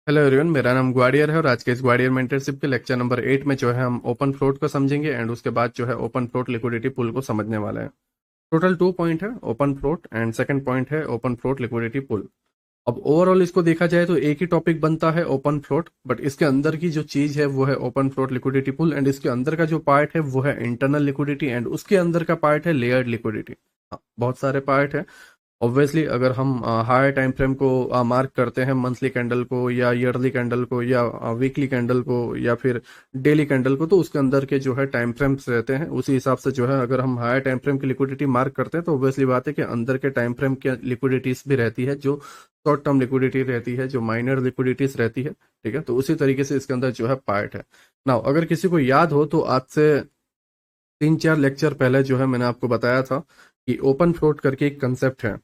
Hello everyone, मेरा नाम ग्वाडियर है और आज के इस ग्वाडियर मेंटरशिप के लेक्चर नंबर 8 में जो है हम ओपन फ्लोट को समझेंगे एंड उसके बाद जो है ओपन फ्लोट लिक्विडिटी पूल को समझने वाले हैं। टोटल 2 पॉइंट है open float and second point है ओपन फ्लोट लिक्विडिटी पूल। अब ओवरऑल इसको देखा जाए तो एक ही टॉपिक बनता है ओपन फ्लोट, बट इसके अंदर की जो चीज है वो है open float liquidity pool and इसके अंदर का जो पार्ट है वो है इंटरनल लिक्विडिटी एंड उसके अंदर का पार्ट है लेयर्ड लिक्विडिटी। बहुत सारे पार्ट है। ऑब्वियसली अगर हम हायर टाइम फ्रेम को मार्क करते हैं, मंथली कैंडल को या ईयरली कैंडल को या वीकली कैंडल को या फिर डेली कैंडल को, तो उसके अंदर के जो है टाइम फ्रेम्स रहते हैं। उसी हिसाब से जो है अगर हम हायर टाइम फ्रेम की लिक्विडिटी मार्क करते हैं तो ऑब्वियसली बात है कि अंदर के टाइम फ्रेम की लिक्विडिटीज भी रहती है, जो शॉर्ट टर्म लिक्विडिटी रहती है, जो माइनर लिक्विडिटीज रहती है। ठीक है, तो उसी तरीके से इसके अंदर जो है पार्ट है। नाउ अगर किसी को याद हो तो आज से 3-4 लेक्चर पहले जो है मैंने आपको बताया था कि ओपन फ्लोट करके एक कंसेप्ट है।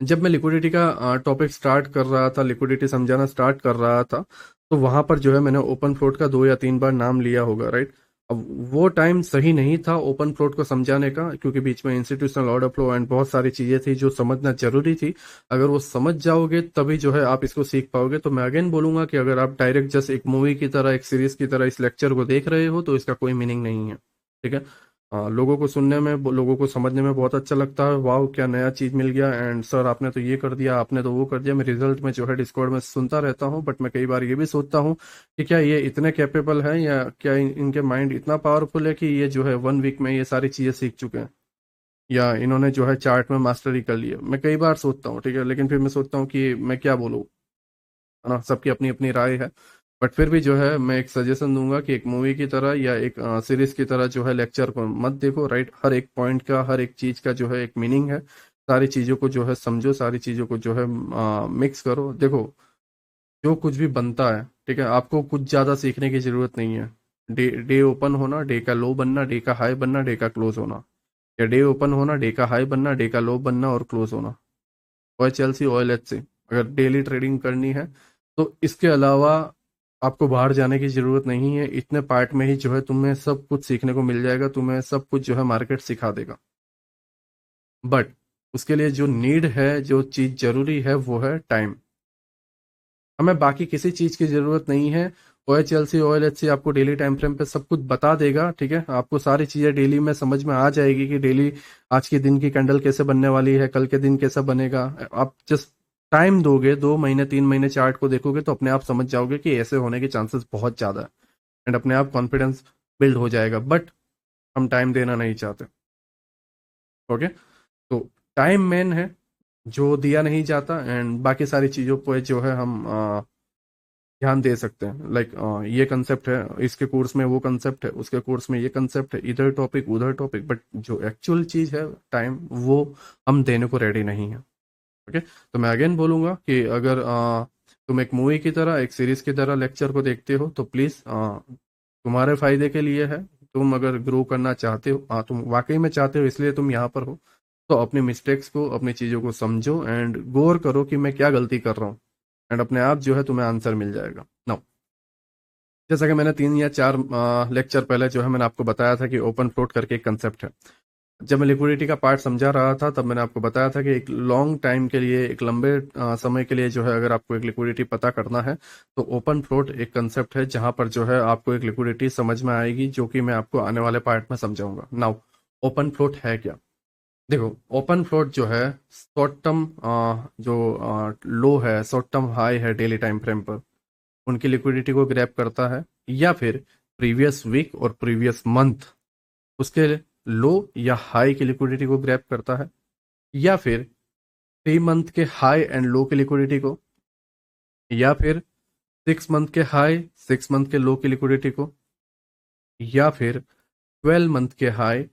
जब मैं लिक्विडिटी का टॉपिक स्टार्ट कर रहा था, लिक्विडिटी समझाना स्टार्ट कर रहा था, तो वहां पर जो है मैंने ओपन फ्लोट का 2 या 3 बार नाम लिया होगा, राइट। अब वो टाइम सही नहीं था ओपन फ्लोट को समझाने का, क्योंकि बीच में इंस्टीट्यूशनल ऑर्डर फ्लो एंड बहुत सारी चीजें थी जो समझना जरूरी थी। अगर वो समझ जाओगे तभी जो है आप इसको सीख पाओगे। तो मैं अगेन बोलूंगा कि अगर आप डायरेक्ट जस्ट एक मूवी की तरह, एक सीरीज की तरह इस लेक्चर को देख रहे हो तो इसका कोई मीनिंग नहीं है। ठीक है। लोगों को सुनने में, लोगों को समझने में बहुत अच्छा लगता है, वाह क्या नया चीज मिल गया एंड सर आपने तो ये कर दिया, आपने तो वो कर दिया। मैं रिजल्ट में जो है डिस्कॉर्ड में सुनता रहता हूँ, बट मैं कई बार ये भी सोचता हूँ कि क्या ये इतने कैपेबल हैं या क्या इनके माइंड इतना पावरफुल है कि ये जो है 1 वीक में ये सारी चीजें सीख चुके हैं, या इन्होंने जो है चार्ट में मास्टरी कर ली है। मैं कई बार सोचता हूँ, ठीक है, लेकिन फिर मैं सोचता हूँ कि मैं क्या बोलूँ, है ना। सबकी अपनी अपनी राय है। बट फिर भी जो है मैं एक सजेशन दूंगा कि एक मूवी की तरह या एक सीरीज की तरह जो है लेक्चर को मत देखो, राइट। हर एक पॉइंट का, हर एक चीज का जो है एक मीनिंग है। सारी चीजों को जो है समझो, सारी चीजों को जो है मिक्स करो। देखो, जो कुछ भी बनता है, ठीक है, आपको कुछ ज्यादा सीखने की जरूरत नहीं है। डे डे ओपन होना, डे का लो बनना, डे का हाई बनना, डे का क्लोज होना, या डे ओपन होना, डे का हाई बनना, डे का लो बनना और क्लोज होना। ओएच चेल्सी ओएल एच सी, अगर डेली ट्रेडिंग करनी है तो इसके अलावा आपको बाहर जाने की जरूरत नहीं है। इतने पार्ट में ही जो है तुम्हें सब कुछ सीखने को मिल जाएगा, तुम्हें सब कुछ जो है मार्केट सिखा देगा। बट उसके लिए जो नीड है, जो चीज जरूरी है वो है टाइम। हमें बाकी किसी चीज की जरूरत नहीं है। O H L C O L H C आपको डेली टाइम फ्रेम पे सब कुछ बता देगा, ठीक है। आपको सारी चीजें डेली में समझ में आ जाएगी कि डेली आज के दिन की कैंडल कैसे बनने वाली है, कल के दिन कैसा बनेगा। आप जस्ट टाइम दोगे, 2 महीने 3 महीने चार्ट को देखोगे तो अपने आप समझ जाओगे कि ऐसे होने के चांसेस बहुत ज्यादा है एंड अपने आप कॉन्फिडेंस बिल्ड हो जाएगा। बट हम टाइम देना नहीं चाहते। ओके, तो टाइम मेन है जो दिया नहीं जाता एंड बाकी सारी चीजों पर जो है हम ध्यान दे सकते हैं। लाइक ये कंसेप्ट है, इसके कोर्स में वो कंसेप्ट है, उसके कोर्स में ये कंसेप्ट है, इधर टॉपिक उधर टॉपिक, बट जो एक्चुअल चीज है टाइम, वो हम देने को रेडी नहीं है। ओके, तो मैं अगेन बोलूंगा कि अगर तुम एक मूवी की तरह, एक सीरीज की तरह लेक्चर को देखते हो तो प्लीज तुम्हारे फायदे के लिए है। तुम अगर ग्रो करना चाहते हो, तुम वाकई में चाहते हो, इसलिए तुम यहाँ पर हो, तो अपने मिस्टेक्स को, अपनी चीजों को समझो एंड गौर करो कि मैं क्या गलती कर रहा हूँ एंड अपने आप जो है तुम्हें आंसर मिल जाएगा। नाउ, जैसा कि मैंने 3 या 4 लेक्चर पहले जो है मैंने आपको बताया था कि ओपन फ्लोट करके एक कंसेप्ट है। जब मैं लिक्विडिटी का पार्ट समझा रहा था तब मैंने आपको बताया था कि एक लॉन्ग टाइम के लिए, एक लंबे समय के लिए जो है अगर आपको एक लिक्विडिटी पता करना है तो ओपन फ्लोट एक कंसेप्ट है जहां पर जो है आपको एक लिक्विडिटी समझ में आएगी, जो कि मैं आपको आने वाले पार्ट में समझाऊंगा। नाउ, ओपन फ्लोट है क्या? देखो, ओपन फ्लोट जो है शॉर्ट टर्म, जो लो है, शॉर्ट टर्म हाई है डेली टाइम फ्रेम पर, उनकी लिक्विडिटी को ग्रैब करता है, या फिर प्रीवियस वीक और प्रीवियस मंथ उसके लो या हाई की लिक्विडिटी को ग्रैब करता है, या फिर 3 मंथ के हाई एंड लो की लिक्विडिटी को, या फिर 6 मंथ के हाई 6 मंथ के लो की लिक्विडिटी को, या फिर 12 मंथ के हाई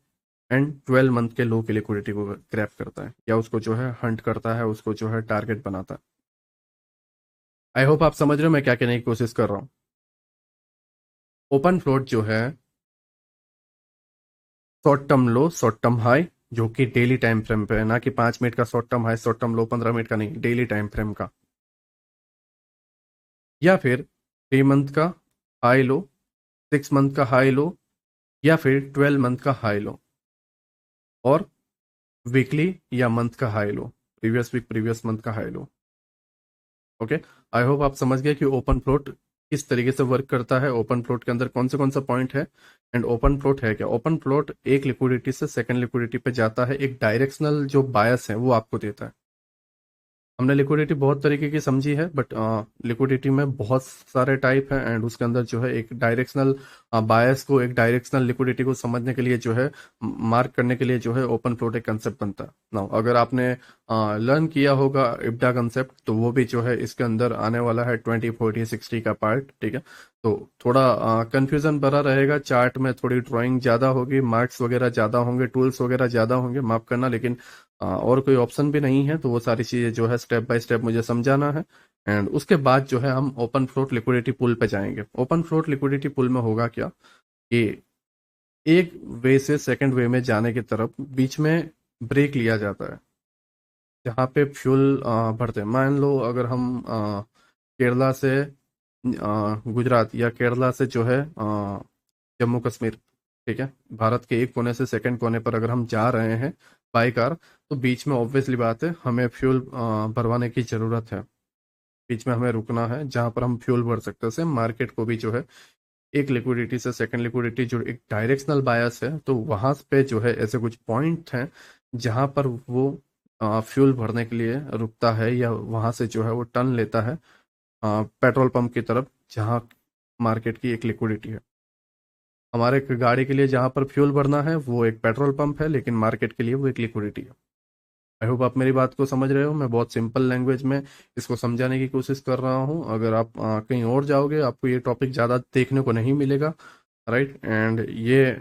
एंड 12 मंथ के लो की लिक्विडिटी को ग्रैब करता है, या उसको जो है हंट करता है, उसको जो है टारगेट बनाता है। आई होप आप समझ रहे हो मैं क्या कहने की कोशिश कर रहा हूँ। ओपन फ्लोट जो है शॉर्ट टर्म लो, शॉर्ट टर्म हाई, जो कि डेली टाइम फ्रेम पे है, ना कि 5 मिनट का short term high, short term लो 15 मिनट का नहीं, डेली टाइम फ्रेम का। या फिर 3 मंथ का हाई लो, 6 मंथ का हाई लो, या फिर 12 मंथ का हाई लो, और वीकली या मंथ का high low, previous week previous month का high low. Okay, I hope आप समझ गए कि ओपन फ्लोट किस तरीके से वर्क करता है, ओपन फ्लोट के अंदर कौन सा पॉइंट है, एंड ओपन फ्लोट है क्या। ओपन फ्लोट एक लिक्विडिटी से सेकंड लिक्विडिटी पे जाता है, एक डायरेक्शनल जो बायस है वो आपको देता है। हमने लिक्विडिटी बहुत तरीके की समझी है, बट लिक्विडिटी में बहुत सारे टाइप हैं, एंड उसके अंदर जो है एक डायरेक्शनल बायस को, एक डायरेक्शनल लिक्विडिटी को समझने के लिए जो है, मार्क करने के लिए जो है ओपन फ्लोट एक कंसेप्ट बनता है। नाउ अगर आपने लर्न किया होगा इब्डा कंसेप्ट, तो वो भी जो है इसके अंदर आने वाला है 20 40 60 का पार्ट, ठीक है। तो थोड़ा कंफ्यूजन भरा रहेगा, चार्ट में थोड़ी ड्राइंग ज़्यादा होगी, मार्क्स वगैरह ज़्यादा होंगे, टूल्स वगैरह ज़्यादा होंगे, माफ करना, लेकिन और कोई ऑप्शन भी नहीं है, तो वो सारी चीज़ें जो है स्टेप बाय स्टेप मुझे समझाना है। एंड उसके बाद जो है हम ओपन फ्लोट लिक्विडिटी पुल पे जाएंगे। ओपन फ्लोट लिक्विडिटी पुल में होगा क्या कि एक वे से सेकंड वे में जाने की तरफ बीच में ब्रेक लिया जाता है, जहाँ पे फ्यूल भरते हैं। मान लो अगर हम केरला से गुजरात, या केरला से जो है जम्मू कश्मीर, ठीक है, भारत के एक कोने से सेकंड कोने पर अगर हम जा रहे हैं बाई कार, तो बीच में ऑब्वियसली बात है हमें फ्यूल भरवाने की ज़रूरत है। बीच में हमें रुकना है जहां पर हम फ्यूल भर सकते हैं। सेम मार्केट को भी जो है एक लिक्विडिटी से सेकंड लिक्विडिटी जो एक डायरेक्शनल बायस है, तो वहां पे जो है ऐसे कुछ पॉइंट हैं जहां पर वो फ्यूल भरने के लिए रुकता है, या वहां से जो है वो टर्न लेता है पेट्रोल पंप की तरफ, जहां मार्केट की एक लिक्विडिटी है। हमारे गाड़ी के लिए जहां पर फ्यूल भरना है वो एक पेट्रोल पंप है, लेकिन मार्केट के लिए वो एक लिक्विडिटी है। आई होप आप मेरी बात को समझ रहे हो। मैं बहुत सिंपल लैंग्वेज में इसको समझाने की कोशिश कर रहा हूँ। अगर आप कहीं और जाओगे आपको ये टॉपिक ज़्यादा देखने को नहीं मिलेगा, राइट। एंड ये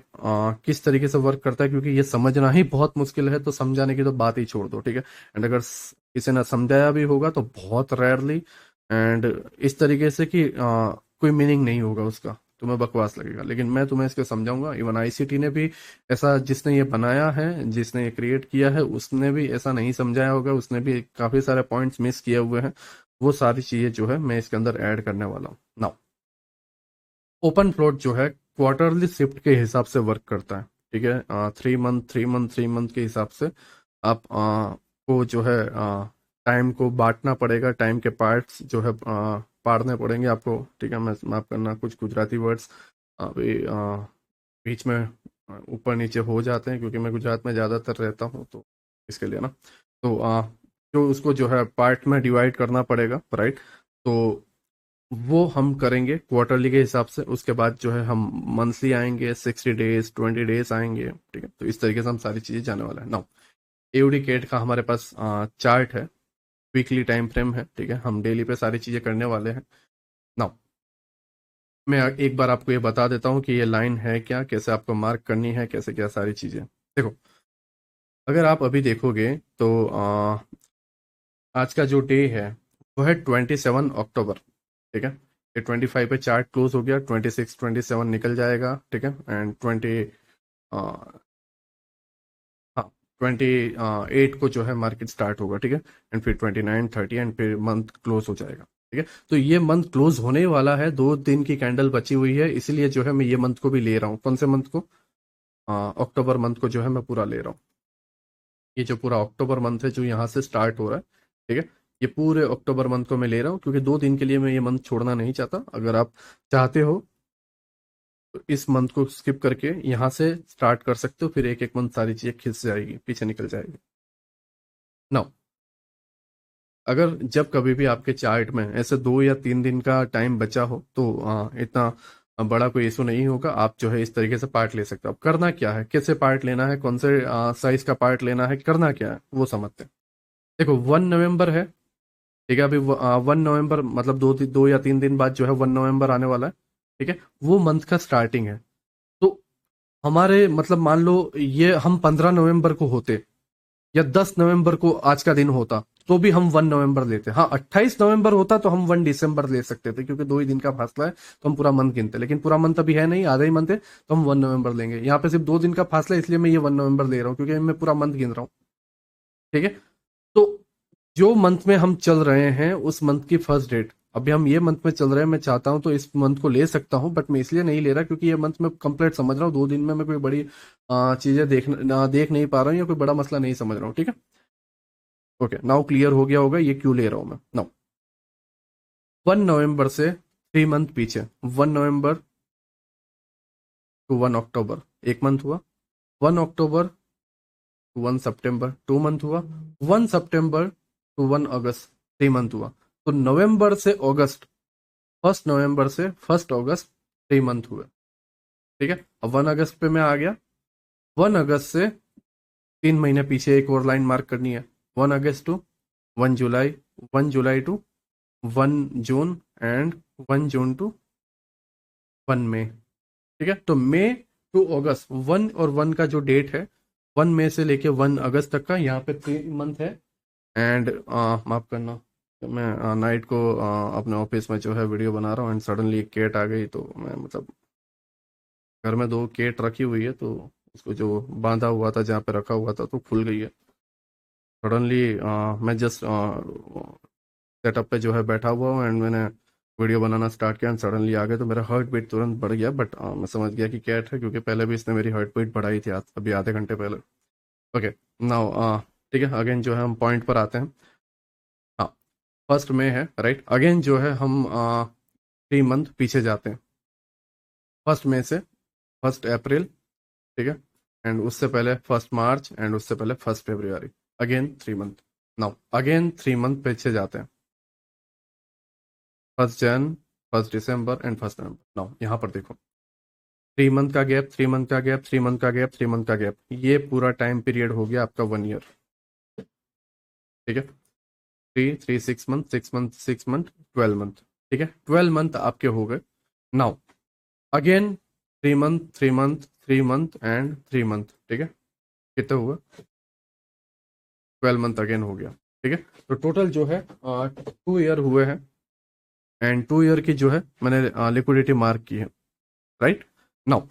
किस तरीके से वर्क करता है, क्योंकि ये समझना ही बहुत मुश्किल है, तो समझाने की तो बात ही छोड़ दो, ठीक है। एंड अगर किसी ने समझाया भी होगा तो बहुत रेयरली, एंड इस तरीके से कि कोई मीनिंग नहीं होगा उसका, तुम्हें बकवास लगेगा, लेकिन मैं तुम्हें इसको समझाऊंगा। इवन आईसीटी ने भी ऐसा, जिसने ये बनाया है, जिसने ये क्रिएट किया है, उसने भी ऐसा नहीं समझाया होगा, उसने भी काफी सारे पॉइंट्स मिस किए हुए हैं। वो सारी चीजें जो है मैं इसके अंदर ऐड करने वाला हूँ नाउ। ओपन फ्लोट जो है क्वार्टरली शिफ्ट के हिसाब से वर्क करता है, ठीक है। 3 मंथ 3 मंथ 3 मंथ के हिसाब से आप को जो है टाइम को बांटना पड़ेगा, टाइम के पार्ट्स जो है पाड़ने पड़ेंगे आपको, ठीक है। मैं माफ करना, कुछ गुजराती वर्ड्स अभी बीच में ऊपर नीचे हो जाते हैं, क्योंकि मैं गुजरात में ज़्यादातर रहता हूँ, तो इसके लिए ना, तो जो उसको जो है पार्ट में डिवाइड करना पड़ेगा, राइट। तो वो हम करेंगे क्वार्टरली के हिसाब से। उसके बाद जो है हम मंथली आएंगे, 60 डेज 20 डेज आएंगे, ठीक है। तो इस तरीके से हम सारी चीज़ें जाने वाला है नाउ। एओडी कैट का हमारे पास चार्ट है, वीकली टाइम फ्रेम है, ठीक है। हम डेली पे सारी चीज़ें करने वाले हैं नाउ। मैं एक बार आपको ये बता देता हूँ कि ये लाइन है क्या, कैसे आपको मार्क करनी है, कैसे क्या सारी चीज़ें। देखो, अगर आप अभी देखोगे तो आज का जो डे है वो है 27 अक्टूबर, ठीक है। ये 25 पे चार्ट क्लोज हो गया, 26 27 निकल जाएगा, ठीक है। एंड 28 को जो है मार्केट स्टार्ट होगा, ठीक है। एंड फिर 29 30 एंड फिर मंथ क्लोज हो जाएगा, ठीक है। तो ये मंथ क्लोज होने वाला है, 2 दिन की कैंडल बची हुई है, इसीलिए जो है मैं ये मंथ को भी ले रहा हूँ। कौन से मंथ को? अक्टूबर मंथ को जो है मैं पूरा ले रहा हूँ। ये जो पूरा अक्टूबर मंथ है जो यहाँ से स्टार्ट हो रहा है, ठीक है, ये पूरे अक्टूबर मंथ को मैं ले रहा हूँ, क्योंकि 2 दिन के लिए मैं ये मंथ छोड़ना नहीं चाहता। अगर आप चाहते हो तो इस मंथ को स्किप करके यहाँ से स्टार्ट कर सकते हो, फिर एक एक मंथ सारी चीजें खिंच जाएगी, पीछे निकल जाएगी नाउ। अगर जब कभी भी आपके चार्ट में ऐसे 2 या 3 दिन का टाइम बचा हो, तो इतना बड़ा कोई इशू नहीं होगा, आप जो है इस तरीके से पार्ट ले सकते हो। अब करना क्या है, कैसे पार्ट लेना है, कौन से साइज का पार्ट लेना है, करना क्या है वो समझते हैं। देखो, 1 नवंबर है, ठीक है। अभी 1 नवंबर मतलब 2 या 3 दिन बाद जो है 1 नवंबर आने वाला है, ठीक है। वो मंथ का स्टार्टिंग है। तो हमारे मतलब मान लो ये हम 15 नवंबर को होते, या 10 नवंबर को आज का दिन होता, तो भी हम 1 नवंबर लेते। हाँ, 28 नवंबर होता तो हम 1 दिसंबर ले सकते थे, क्योंकि 2 ही दिन का फासला है, तो हम पूरा मंथ गिनते। लेकिन पूरा मंथ अभी है नहीं, आधा ही मंथ है, तो हम 1 नवंबर लेंगे। यहाँ पे सिर्फ 2 दिन का फासला है, इसलिए मैं ये 1 नवंबर ले रहा हूँ, क्योंकि मैं पूरा मंथ गिन रहा हूँ, ठीक है। तो जो मंथ में हम चल रहे हैं उस मंथ की फर्स्ट डेट, अभी हम ये मंथ में चल रहे हैं, मैं चाहता हूं तो इस मंथ को ले सकता हूं, बट मैं इसलिए नहीं ले रहा क्योंकि ये मंथ मैं कंप्लीट समझ रहा हूँ। 2 दिन में मैं कोई बड़ी चीजें देख नहीं पा रहा हूँ, या कोई बड़ा मसला नहीं समझ रहा हूँ, ठीक है। ओके, नाउ क्लियर हो गया होगा ये क्यों ले रहा हूँ मैं नाउ। 1 नवंबर से 3 मंथ पीछे, 1 नवंबर टू 1 अक्टूबर 1 मंथ हुआ, 1 अक्टूबर टू 1 सितंबर 2 मंथ हुआ, 1 सितंबर टू 1 अगस्त 3 मंथ हुआ। तो नवंबर से अगस्त, 1 नवंबर से 1 अगस्त 3 मंथ हुए। ठीक है, अब 1 अगस्त पे मैं आ गया। 1 अगस्त से 3 महीने पीछे एक और लाइन मार्क करनी है। 1 अगस्त टू 1 जुलाई, 1 जुलाई टू 1 जून एंड 1 जून टू 1 मई। ठीक है, तो मई टू अगस्त 1 और 1 का जो डेट है, 1 मई से लेके 1 अगस्त तक का, यहाँ पे 3 मंथ है। एंड माफ करना, मैं नाइट को अपने ऑफिस में जो है वीडियो बना रहा हूँ एंड सडनली एक केट आ गई, तो मैं मतलब घर में 2 केट रखी हुई है, तो उसको जो बांधा हुआ था जहाँ पे रखा हुआ था तो खुल गई है सडनली। मैं जस्ट सेटअप पे जो है बैठा हुआ हूँ एंड मैंने वीडियो बनाना स्टार्ट किया एंड सडनली आ गए, तो मेरा हार्ट बीट तुरंत बढ़ गया। बट मैं समझ गया कि कैट है, क्योंकि पहले भी इसने मेरी हार्ट बीट बढ़ाई थी अभी आधे घंटे पहले। ओके, नाउ ठीक है, अगेन जो है हम पॉइंट पर आते हैं। हाँ, 1 मई है, राइट। अगेन जो है हम 3 मंथ पीछे जाते हैं। 1 मई से 1 अप्रैल, ठीक है, एंड उससे पहले 1 मार्च एंड उससे पहले 1 फरवरी। Again 3 month. Now again 3 month पीछे जाते हैं। 1 जन, 1 दिसंबर एंड 1 नवंबर। नाउ यहाँ पर देखो, 3 मंथ का गैप, 3 मंथ का गैप, 3 मंथ का गैप, 3 मंथ का गैप, ये पूरा टाइम पीरियड हो गया आपका 1 ईयर। ठीक है, 3 3 6 मंथ, 6 मंथ, 6 मंथ, 12 मंथ। ठीक है, 12 मंथ आपके हो गए। Now again 3 month, 3 month, 3 month and 3 month. ठीक है, कितने हुए? 12 मंथ अगेन हो गया। ठीक है, तो टोटल जो है 2 ईयर हुए हैं एंड 2 ईयर की जो है मैंने लिक्विडिटी मार्क की है, राइट। नाउ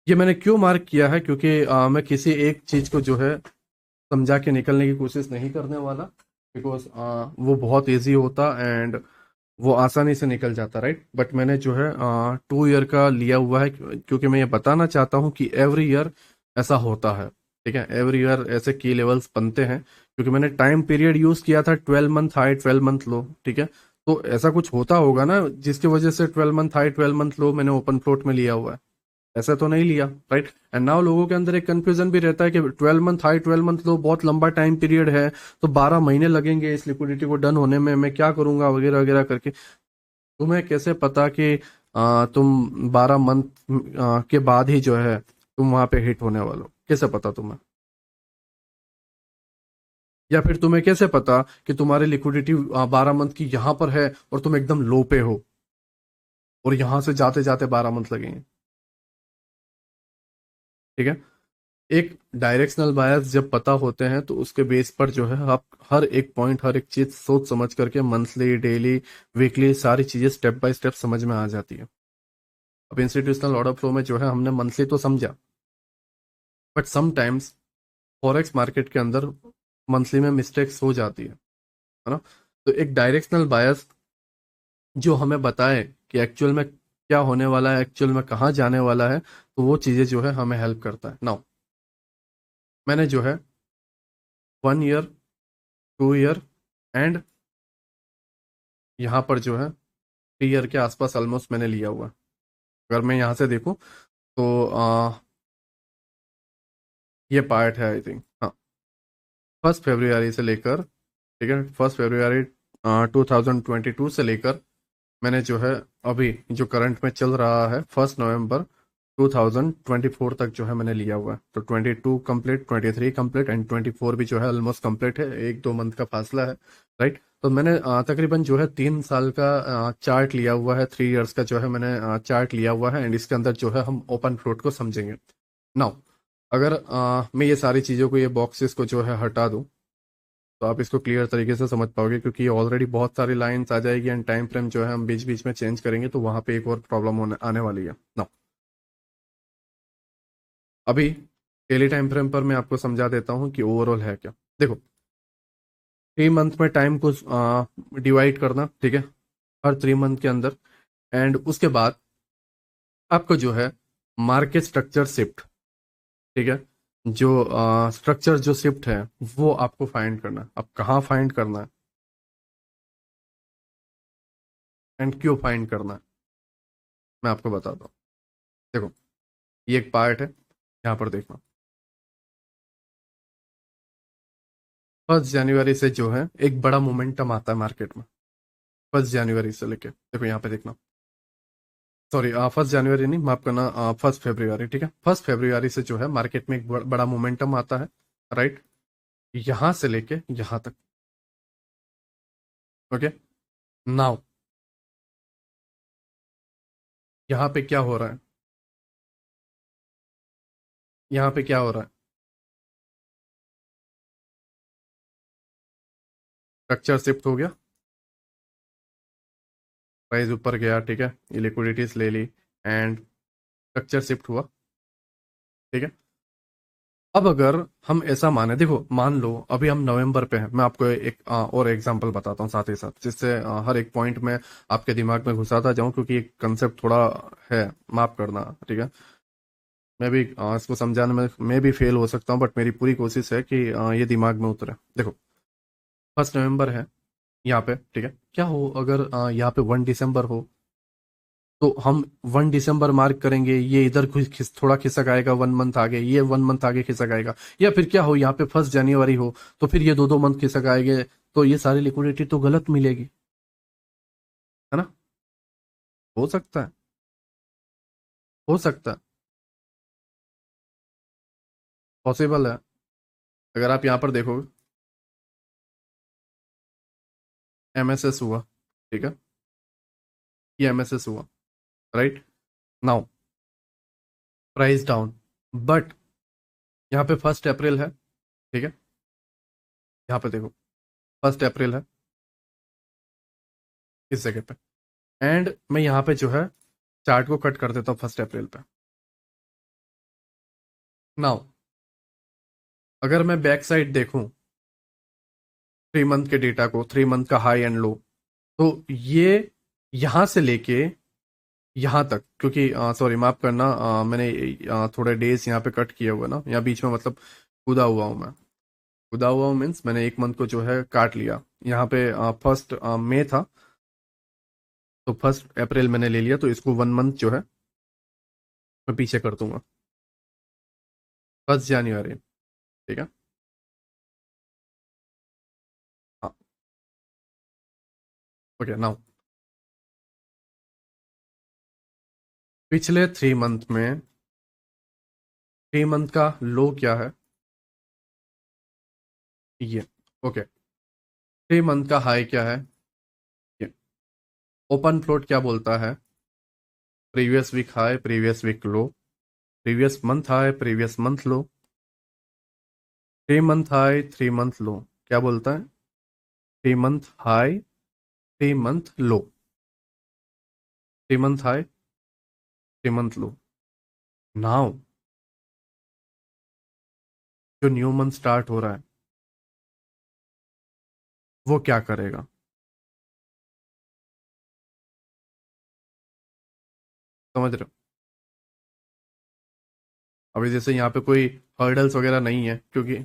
ये मैंने क्यों मार्क किया है, क्योंकि मैं किसी एक चीज को जो है समझा के निकलने की कोशिश नहीं करने वाला, बिकॉज वो बहुत इजी होता एंड वो आसानी से निकल जाता, राइट। बट मैंने जो है 2 ईयर का लिया हुआ है, क्योंकि मैं ये बताना चाहता हूँ कि एवरी ईयर ऐसा होता है। ठीक है, एवरी ईयर ऐसे की लेवल्स बनते हैं, क्योंकि मैंने टाइम पीरियड यूज किया था 12 मंथ हाई 12 मंथ लो। ठीक है, तो ऐसा कुछ होता होगा ना जिसकी वजह से 12 मंथ हाई 12 मंथ लो मैंने ओपन फ्लोट में लिया हुआ है। ऐसा तो नहीं लिया, राइट। एंड नाउ लोगों के अंदर एक कंफ्यूजन भी रहता है कि 12 मंथ हाई 12 मंथ लो बहुत लंबा टाइम पीरियड है, तो 12 महीने लगेंगे इस लिक्विडिटी को डन होने में, मैं क्या करूंगा वगैरह वगैरह करके। तुम्हें कैसे पता कि तुम 12 मंथ के बाद ही जो है तुम वहां पे हिट होने वाले हो? कैसे पता तुम्हें? या फिर तुम्हें कैसे पता कि तुम्हारी लिक्विडिटी 12 मंथ की यहाँ पर है और तुम एकदम लो पे हो और यहां से जाते जाते 12 मंथ लगेंगे? ठीक है, एक डायरेक्शनल बायस जब पता होते हैं तो उसके बेस पर जो है आप हर एक पॉइंट, हर एक चीज सोच समझ करके मंथली, डेली, वीकली सारी चीजें स्टेप बाय स्टेप समझ में आ जाती है। अब इंस्टीट्यूशनल ऑर्डर फ्लो में जो है हमने मंथली तो समझा, बट समटाइम्स फॉरेक्स मार्केट के अंदर मंथली में मिस्टेक्स हो जाती है ना। तो एक डायरेक्शनल बायस जो हमें बताए कि एक्चुअल में क्या होने वाला है, एक्चुअल में कहाँ जाने वाला है, तो वो चीजें जो है हमें हेल्प करता है। नाउ मैंने जो है 1 ईयर, 2 ईयर एंड यहाँ पर जो है 3 ईयर के आसपास ऑलमोस्ट मैंने लिया हुआ है। अगर मैं यहाँ से देखूँ तो ये पार्ट है आई थिंक, हाँ, 1 फरवरी से लेकर, ठीक है, 1 फरवरी 2022 से लेकर मैंने जो है अभी जो करंट में चल रहा है 1 नवंबर 2024 तक जो है मैंने लिया हुआ है। तो 22 कंप्लीट, 23 कंप्लीट एंड 24 भी जो है ऑलमोस्ट कंप्लीट है, 1 2 मंथ का फासला है, राइट। तो मैंने तकरीबन जो है 3 साल का चार्ट लिया हुआ है, 3 इयर्स का जो है मैंने चार्ट लिया हुआ है एंड इसके अंदर जो है हम ओपन फ्लोट को समझेंगे। नाउ अगर मैं ये सारी चीज़ों को, ये बॉक्सेस को जो है हटा दूं, तो आप इसको क्लियर तरीके से समझ पाओगे, क्योंकि ये ऑलरेडी बहुत सारी लाइंस आ जाएगी एंड टाइम फ्रेम जो है हम बीच बीच में चेंज करेंगे, तो वहां पे एक और प्रॉब्लम होने आने वाली है ना। अभी डेली टाइम फ्रेम पर मैं आपको समझा देता हूँ कि ओवरऑल है क्या। देखो, 3 मंथ में टाइम को डिवाइड करना, ठीक है, हर 3 मंथ के अंदर, एंड उसके बाद आपको जो है मार्केट स्ट्रक्चर शिफ्ट, ठीक है, जो स्ट्रक्चर जो शिफ्ट है वो आपको फाइंड करना है। अब कहाँ फाइंड करना है? एंड क्यों फाइंड करना है मैं आपको बताता हूँ। देखो, ये एक पार्ट है, यहाँ पर देखना। 1 जनवरी से जो है एक बड़ा मोमेंटम आता है मार्केट में। 1 जनवरी से लेके देखो यहाँ पे देखना। सॉरी, 1 जनवरी नहीं, माफ करना, 1 फरवरी, ठीक है। 1 फरवरी से जो है मार्केट में एक बड़ा मोमेंटम आता है, राइट, यहां से लेके यहां तक। ओके, नाउ यहाँ पे क्या हो रहा है, यहाँ पे क्या हो रहा है, स्ट्रक्चर शिफ्ट हो गया, प्राइस ऊपर गया, ठीक है, ये लिक्विडिटीज ले ली एंड स्ट्रक्चर शिफ्ट हुआ, ठीक है। अब अगर हम ऐसा माने, देखो मान लो अभी हम नवंबर पे हैं, मैं आपको एक और एग्जांपल बताता हूँ साथ ही साथ, जिससे हर एक पॉइंट में आपके दिमाग में घुसाता जाऊं, क्योंकि एक कंसेप्ट थोड़ा है, माफ करना, ठीक है। मैं भी इसको समझाने में मैं भी फेल हो सकता हूँ, बट मेरी पूरी कोशिश है कि ये दिमाग में उतरे। देखो, 1 नवंबर है यहाँ पे, ठीक है। क्या हो अगर यहाँ पे 1 दिसंबर हो, तो हम 1 दिसंबर मार्क करेंगे, ये इधर थोड़ा खिसक आएगा 1 मंथ आगे, ये 1 मंथ आगे खिसक आएगा। या फिर क्या हो, यहाँ पे 1 जनवरी हो तो फिर ये 2-2 मंथ खिसक आएंगे, तो ये सारी लिक्विडिटी तो गलत मिलेगी, है ना। हो सकता है, हो सकता है, पॉसिबल है। अगर आप यहाँ पर देखोगे, एमएसएस हुआ, ठीक है, ये एमएसएस हुआ, right. Now price down, but यहाँ पे 1 अप्रैल है, ठीक है, यहाँ पे देखो 1 अप्रैल है इस जगह पे, एंड मैं यहाँ पे जो है चार्ट को कट कर देता हूँ 1 अप्रैल पे। नाउ अगर मैं बैक साइड देखूं 3 मंथ के डेटा को, 3 मंथ का हाई एंड लो, तो ये यहां से लेके यहां तक, क्योंकि सॉरी माफ करना, मैंने थोड़े डेज यहाँ पे कट किए हुए ना, यहाँ बीच में, मतलब कूदा हुआ हूँ मैं। कूदा हुआ हूँ मीन्स मैंने 1 मंथ को जो है काट लिया। यहाँ पे 1 मई था, तो 1 अप्रैल मैंने ले लिया, तो इसको 1 मंथ जो है मैं पीछे कर दूंगा, 1 जनवरी, ठीक है। हाँ, ओके, नाउ पिछले 3 मंथ में 3 मंथ का लो क्या है, ये, ओके। 3 मंथ का हाई क्या है, ये। ओपन फ्लोट क्या बोलता है, previous week high, previous week low, previous month high, previous month low, 3 month high, 3 month low, क्या बोलता है, 3 month high, 3 month low, 3 month high, 3 month low. Now जो न्यू मंथ स्टार्ट हो रहा है वो क्या करेगा, समझ रहे हो। अभी जैसे यहाँ पे कोई हर्डल्स वगैरह नहीं है, क्योंकि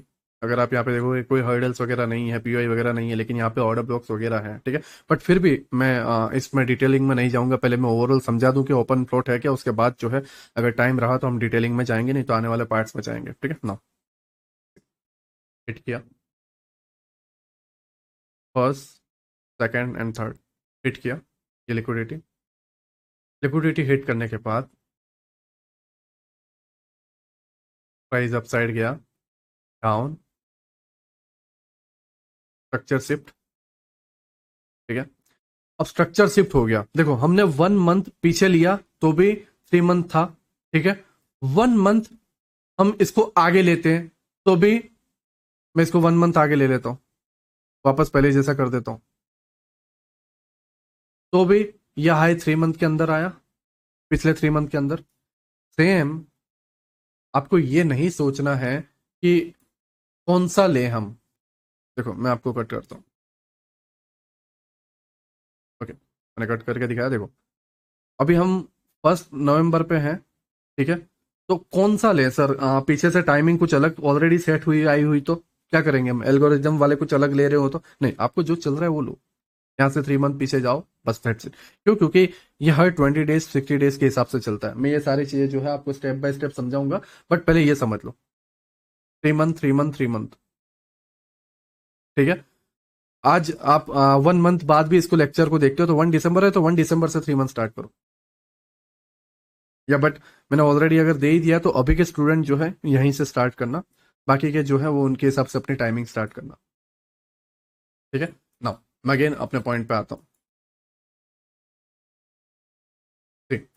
अगर आप यहाँ पे देखोगे कोई हर्डल्स वगैरह नहीं है, पीओआई वगैरह नहीं है, लेकिन यहाँ पे ऑर्डर ब्लॉक्स वगैरह हैं, ठीक है। बट फिर भी मैं इसमें डिटेलिंग में नहीं जाऊंगा, पहले मैं ओवरऑल समझा दूं कि ओपन फ्लोट है क्या, उसके बाद जो है अगर टाइम रहा तो हम डिटेलिंग में जाएंगे, नहीं तो आने वाले पार्ट्स में जाएंगे, ठीक है ना। हिट किया, first, second and third, hit किया, ये लिक्विडिटी, लिक्विडिटी हिट करने के बाद प्राइस अपसाइड गया, डाउन, स्ट्रक्चर शिफ्ट, ठीक है। अब स्ट्रक्चर शिफ्ट हो गया, देखो हमने 1 मंथ पीछे लिया तो भी 3 मंथ था, ठीक है। 1 मंथ हम इसको आगे लेते हैं तो भी, मैं इसको 1 मंथ आगे ले लेता हूं, वापस पहले जैसा कर देता हूं, तो भी यह हाई 3 मंथ के अंदर आया, पिछले 3 मंथ के अंदर। सेम, आपको ये नहीं सोचना है कि कौन सा ले हम, देखो मैं आपको कट करता हूँ, ओके, मैंने कट करके दिखाया, देखो अभी हम 1 नवंबर पे हैं, ठीक है। तो कौन सा ले सर, पीछे से टाइमिंग कुछ अलग ऑलरेडी सेट हुई आई हुई तो क्या करेंगे हम, एल्गोरिज्म वाले कुछ अलग ले रहे हो तो नहीं, आपको जो चल रहा है वो लो। यहाँ से 3 मंथ पीछे जाओ, बस दैट्स इट। क्यों? क्योंकि ये हर 20 डेज 60 डेज के हिसाब से चलता है। मैं ये सारी चीजें जो है आपको स्टेप बाय स्टेप समझाऊंगा, बट पहले ये समझ लो, 3 मंथ 3 मंथ 3 मंथ, ठीक है। आज आप 1 मंथ बाद भी इसको लेक्चर को देखते हो तो 1 दिसंबर है, तो 1 दिसंबर से 3 मंथ स्टार्ट करो। या बट मैंने ऑलरेडी अगर दे ही दिया तो अभी के स्टूडेंट जो है यहीं से स्टार्ट करना, बाकी के जो है वो उनके हिसाब से अपनी टाइमिंग स्टार्ट करना, ठीक है। नाउ मैं अगेन अपने पॉइंट पे आता हूँ। ठीक,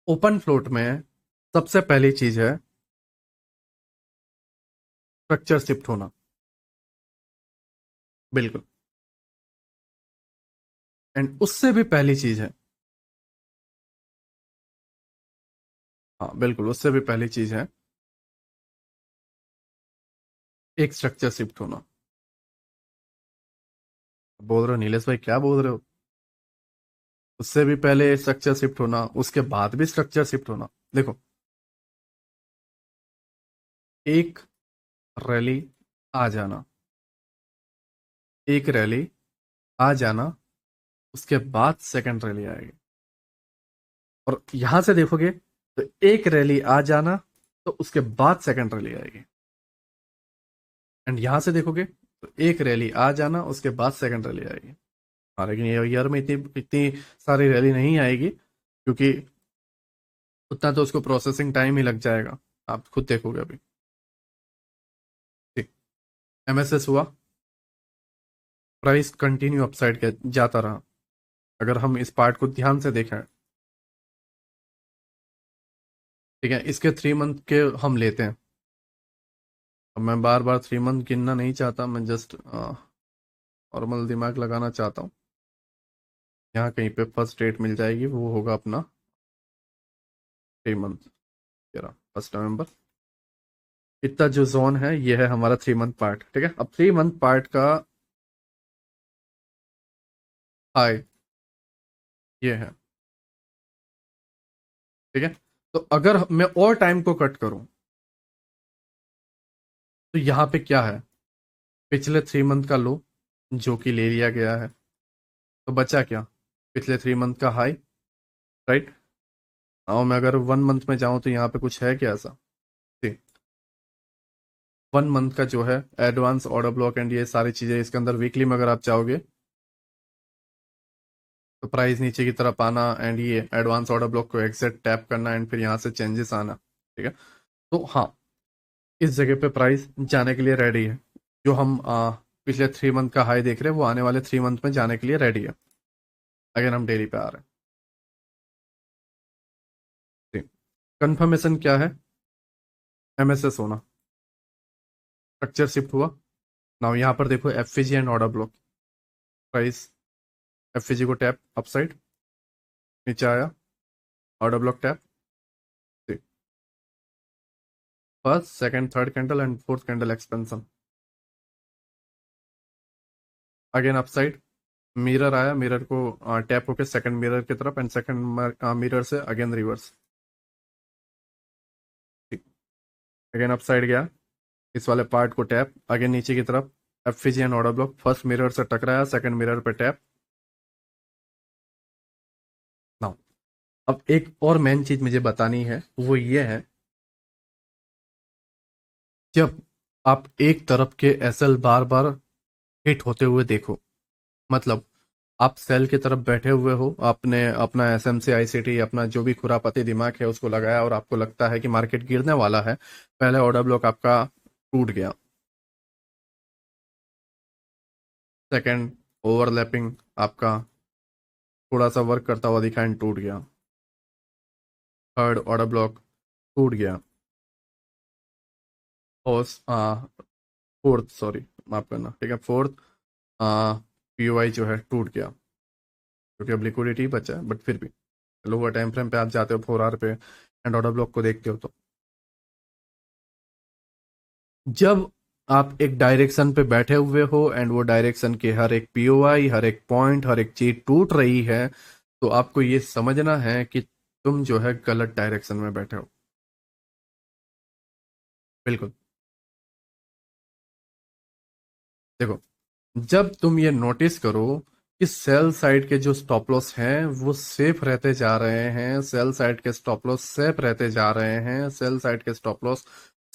ओपन फ्लोट में सबसे पहली चीज है स्ट्रक्चर शिफ्ट होना। बिल्कुल। एंड उससे भी पहली चीज है, हाँ बिल्कुल, उससे भी पहली चीज है एक स्ट्रक्चर शिफ्ट होना। बोल रहे हो नीलेश भाई, क्या बोल रहे हो? उससे भी पहले स्ट्रक्चर शिफ्ट होना, उसके बाद भी स्ट्रक्चर शिफ्ट होना। देखो, एक रैली आ जाना, एक रैली आ जाना, उसके बाद सेकंड रैली आएगी। और यहां से देखोगे तो एक रैली आ जाना, तो उसके बाद सेकंड रैली आएगी। एंड यहां से देखोगे तो एक रैली आ जाना, उसके बाद सेकंड रैली आएगी। हाँ, लेकिन ये ईयर में इतनी इतनी सारी रैली नहीं आएगी, क्योंकि उतना तो उसको प्रोसेसिंग टाइम ही लग जाएगा। आप खुद देखोगे अभी। ठीक। एमएसएस हुआ, प्राइस कंटिन्यू अपसाइड के जाता रहा। अगर हम इस पार्ट को ध्यान से देखें, ठीक है, इसके 3 मंथ के हम लेते हैं। अब मैं बार बार 3 मंथ गिनना नहीं चाहता, मैं जस्ट नॉर्मल दिमाग लगाना चाहता हूँ। यहाँ कहीं पे फर्स्ट डेट मिल जाएगी, वो होगा अपना 3 मंथ, 1 नवंबर। इतना जो जोन है ये है हमारा 3 मंथ पार्ट, ठीक है। अब 3 मंथ पार्ट का हाई ये है, ठीक है। तो अगर मैं और टाइम को कट करूं तो यहाँ पे क्या है, पिछले 3 मंथ का लो जो कि ले लिया गया है, तो बचा क्या, पिछले 3 मंथ का हाई, राइट। और मैं अगर 1 मंथ में जाऊं तो यहाँ पे कुछ है क्या ऐसा? 1 मंथ का जो है एडवांस ऑर्डर ब्लॉक एंड ये सारी चीजें इसके अंदर, वीकली में अगर आप चाहोगे तो प्राइस नीचे की तरफ आना एंड ये एडवांस ऑर्डर ब्लॉक को एग्जिट टैप करना एंड फिर यहाँ से चेंजेस आना, ठीक है। तो हाँ, इस जगह पे प्राइस जाने के लिए रेडी है। जो हम पिछले 3 मंथ का हाई देख रहे हैं वो आने वाले 3 मंथ में जाने के लिए रेडी है। अगर हम डेली पे आ रहे हैं, कंफर्मेशन क्या है, एमएसएस होना, स्ट्रक्चर शिफ्ट हुआ। नाउ यहाँ पर देखो FVG and order block, price FVG को टैप अपसाइड, नीचे आया, order block tap, first second third candle and fourth candle expansion, again upside, mirror आया, मिरर को टैप होके सेकंड मिरर की तरफ एंड सेकंड मिरर से अगेन रिवर्स, ठीक। अगेन अपसाइड गया, इस वाले पार्ट को टैप अगेन नीचे की तरफ, FVG and order block, first mirror से टकराया, सेकंड मिरर पे टैप। नाउ अब एक और मेन चीज मुझे बतानी है, वो ये है, जब आप एक तरफ के एसएल बार बार हिट होते हुए देखो, मतलब आप सेल की तरफ बैठे हुए हो, आपने अपना एसएमसी आईसीटी अपना जो भी खुरापती दिमाग है उसको लगाया और आपको लगता है कि मार्केट गिरने वाला है, पहले ऑर्डर ब्लॉक आपका टूट गया, सेकंड ओवरलैपिंग आपका थोड़ा सा वर्क करता हुआ दिखा एंड टूट गया, थर्ड ऑर्डर ब्लॉक टूट गया, और फोर्थ, सॉरी माफ करना, ठीक है, फोर्थ पीओआई जो है टूट गया, क्योंकि अब लिक्विडिटी बचा है, बट फिर भी लोअर टाइम फ्रेम पे आप जाते हो 4 आवर पे एंड ऑर्डर ब्लॉक को देखते हो, तो जब आप एक डायरेक्शन पे बैठे हुए हो एंड वो डायरेक्शन के हर एक पीओआई, हर एक पॉइंट, हर एक चीज टूट रही है, तो आपको ये समझना है कि तुम जो है गलत डायरेक्शन में बैठे हो। बिल्कुल। देखो, जब तुम ये नोटिस करो कि सेल साइड के जो स्टॉप लॉस हैं वो सेफ रहते जा रहे हैं, सेल साइड के स्टॉप लॉस सेफ रहते जा रहे हैं, सेल साइड के स्टॉप लॉस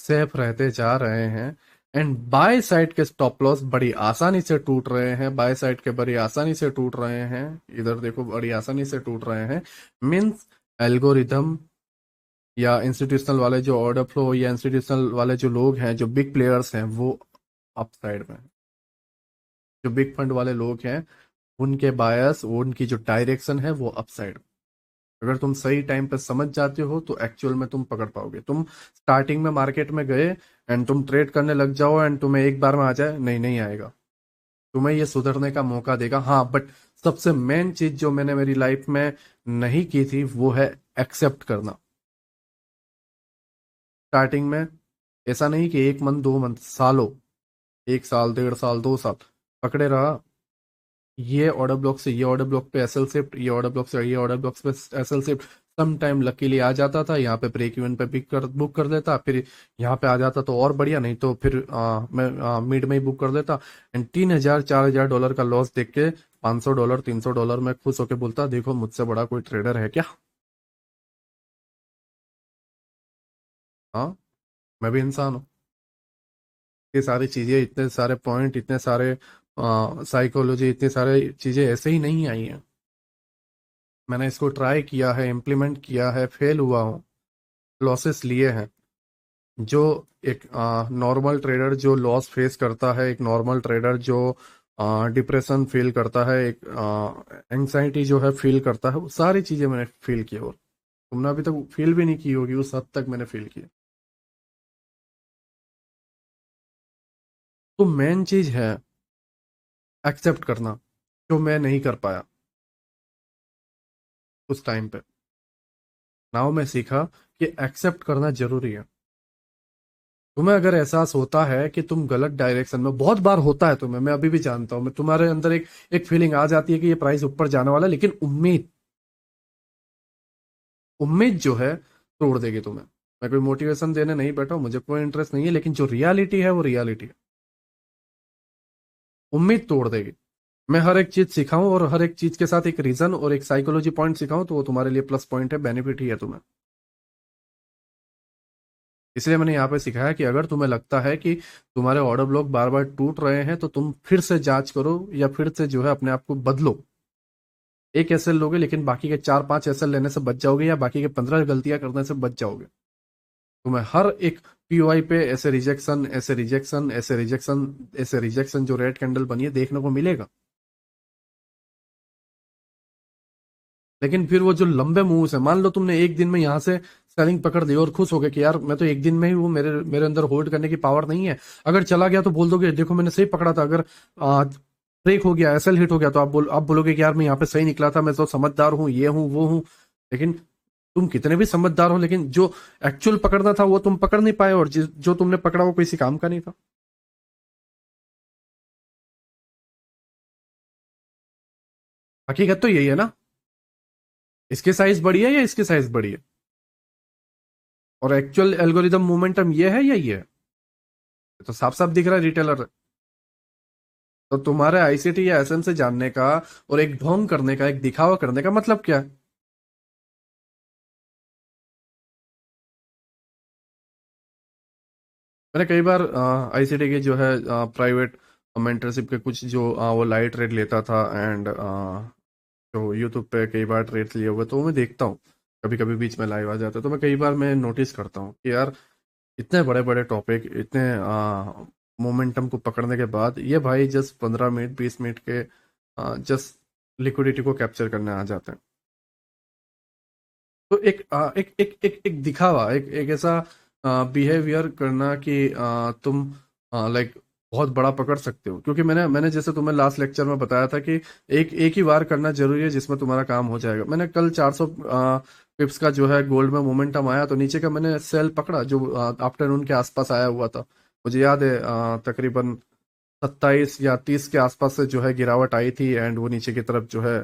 सेफ रहते जा रहे हैं, एंड बाय साइड के स्टॉप लॉस बड़ी आसानी से टूट रहे हैं, बाय साइड के बड़ी आसानी से टूट रहे हैं, इधर देखो बड़ी आसानी से टूट रहे हैं, मीन्स एल्गोरिदम या इंस्टीट्यूशनल वाले जो ऑर्डर फ्लो या इंस्टीट्यूशनल वाले जो लोग हैं, जो बिग प्लेयर्स हैं, वो अप साइड में हैं। जो बिग फंड वाले लोग हैं उनके बायस, उनकी जो डायरेक्शन है वो अपसाइड। अगर तुम सही टाइम पे समझ जाते हो तो एक्चुअल में तुम पकड़ पाओगे। तुम स्टार्टिंग में मार्केट में गए एंड तुम ट्रेड करने लग जाओ एंड तुम्हें एक बार में आ जाए, नहीं नहीं आएगा। तुम्हें ये सुधरने का मौका देगा। हाँ, बट सबसे मेन चीज जो मैंने मेरी लाइफ में नहीं की थी वो है एक्सेप्ट करना। स्टार्टिंग में ऐसा नहीं कि एक मंथ, 2 मंथ, सालों, 1 साल, 1.5 साल, 2 साल पकड़े रहा। ये ऑर्डर ब्लॉक से ये ऑर्डर ब्लॉक पे एसएल शिफ्ट, ये ऑर्डर ब्लॉक से ये ऑर्डर ब्लॉक पे SL shift. Some time luckily आ जाता था, यहाँ पे ब्रेक इवन पे बुक कर देता, फिर यहाँ पे आ जाता तो और बढ़िया, नहीं तो फिर मैं मिड में ही बुक कर देता। एंड $3,000 $4,000 का लॉस देख के $500 $300 में खुश होके बोलता, देखो मुझसे बड़ा कोई ट्रेडर है क्या। हाँ, मैं भी इंसान हूँ। ये सारी चीजें, इतने सारे पॉइंट, इतने सारे साइकोलॉजी, इतनी सारे चीजें ऐसे ही नहीं आई हैं। मैंने इसको ट्राई किया है, इम्प्लीमेंट किया है, फेल हुआ हूँ, लॉसेस लिए हैं। जो एक नॉर्मल ट्रेडर जो लॉस फेस करता है, एक नॉर्मल ट्रेडर जो डिप्रेशन फील करता है, एक एंग्जाइटी जो है फील करता है, वो सारी चीजें मैंने फील की। और तुमने अभी तक फील भी नहीं की होगी, उस हद तक मैंने फील किया। तो मेन चीज है एक्सेप्ट करना, जो मैं नहीं कर पाया उस टाइम पे। नाउ मैं सीखा कि एक्सेप्ट करना जरूरी है। तुम्हें अगर एहसास होता है कि तुम गलत डायरेक्शन में, बहुत बार होता है तुम्हें, मैं अभी भी जानता हूं, मैं तुम्हारे अंदर एक एक फीलिंग आ जाती है कि ये प्राइस ऊपर जाने वाला है, लेकिन उम्मीद, उम्मीद जो है तोड़ देगी तुम्हें। मैं कोई मोटिवेशन देने नहीं बैठा हूं, मुझे कोई इंटरेस्ट नहीं है, लेकिन जो रियलिटी है वो रियलिटी है। उम्मीद तोड़ देगी। मैं हर एक चीज सिखाऊं और हर एक चीज के साथ एक रीजन और एक साइकोलॉजी पॉइंट सिखाऊं तो वो तुम्हारे लिए प्लस पॉइंट है, बेनिफिट ही है तुम्हें। इसलिए मैंने यहाँ पे सिखाया कि अगर तुम्हें लगता है कि तुम्हारे ऑर्डर ब्लॉक बार बार टूट रहे हैं तो तुम फिर से जांच करो, या फिर से जो है अपने आप को बदलो। एक एसएल लोगे लेकिन बाकी के 4-5 एसएल लेने से बच जाओगे, या बाकी के 15 गलतियां करने से बच जाओगे। तुम्हें हर एक पीओआई पे ऐसे रिजेक्शन, ऐसे रिजेक्शन, ऐसे रिजेक्शन, ऐसे रिजेक्शन जो रेड कैंडल बनी है देखने को मिलेगा। लेकिन फिर वो जो लंबे मूव्स है, मान लो तुमने एक दिन में यहाँ से सेलिंग पकड़ दी और खुश हो गए कि यार मैं तो एक दिन में ही, वो मेरे मेरे अंदर होल्ड करने की पावर नहीं है। अगर चला गया तो बोल दोगे देखो मैंने सही पकड़ा था। अगर ब्रेक हो गया, एसएल हिट हो गया, तो आप बोलोगे कि यार मैं यहाँ पे सही निकला था, मैं तो समझदार हूँ, ये हूँ वो हूँ। लेकिन तुम कितने भी समझदार हो, लेकिन जो एक्चुअल पकड़ना था वो तुम पकड़ नहीं पाए, और जो तुमने पकड़ा वो किसी काम का नहीं था। हकीकत तो यही है ना। इसकी साइज बड़ी है या इसकी साइज बड़ी है, और एक्चुअल एल्गोरिदम मोमेंटम ये है या ये है। ये तो साफ साफ दिख रहा है रिटेलर। तो तुम्हारे आईसीटी या एसएम से जानने का और एक ढोंग करने का, एक दिखावा करने का मतलब क्या है। मैंने कई बार आईसीटी के जो है प्राइवेट मेंटरशिप के कुछ जो वो लाइट ट्रेड लेता था, एंड जो यूट्यूब पे कई बार ट्रेड लिए हुए तो वो मैं देखता हूँ। कभी कभी बीच में लाइव आ जाता है तो मैं कई बार मैं नोटिस करता हूँ कि यार इतने बड़े बड़े टॉपिक, इतने मोमेंटम को पकड़ने के बाद ये भाई जस्ट 15 मिनट 20 मिनट के जस्ट लिक्विडिटी को कैप्चर करने आ जाते हैं। तो एक दिखावा, एक ऐसा बिहेवियर करना कि तुम लाइक बहुत बड़ा पकड़ सकते हो। क्योंकि मैंने जैसे तुम्हें लास्ट लेक्चर में बताया था कि एक एक ही बार करना जरूरी है जिसमें तुम्हारा काम हो जाएगा। मैंने कल 400 पिप्स का जो है गोल्ड में मोमेंटम आया तो नीचे का मैंने सेल पकड़ा जो आफ्टरनून के आसपास आया हुआ था। मुझे याद है तकरीबन 27 या 30 के आसपास से जो है गिरावट आई थी, एंड वो नीचे की तरफ जो है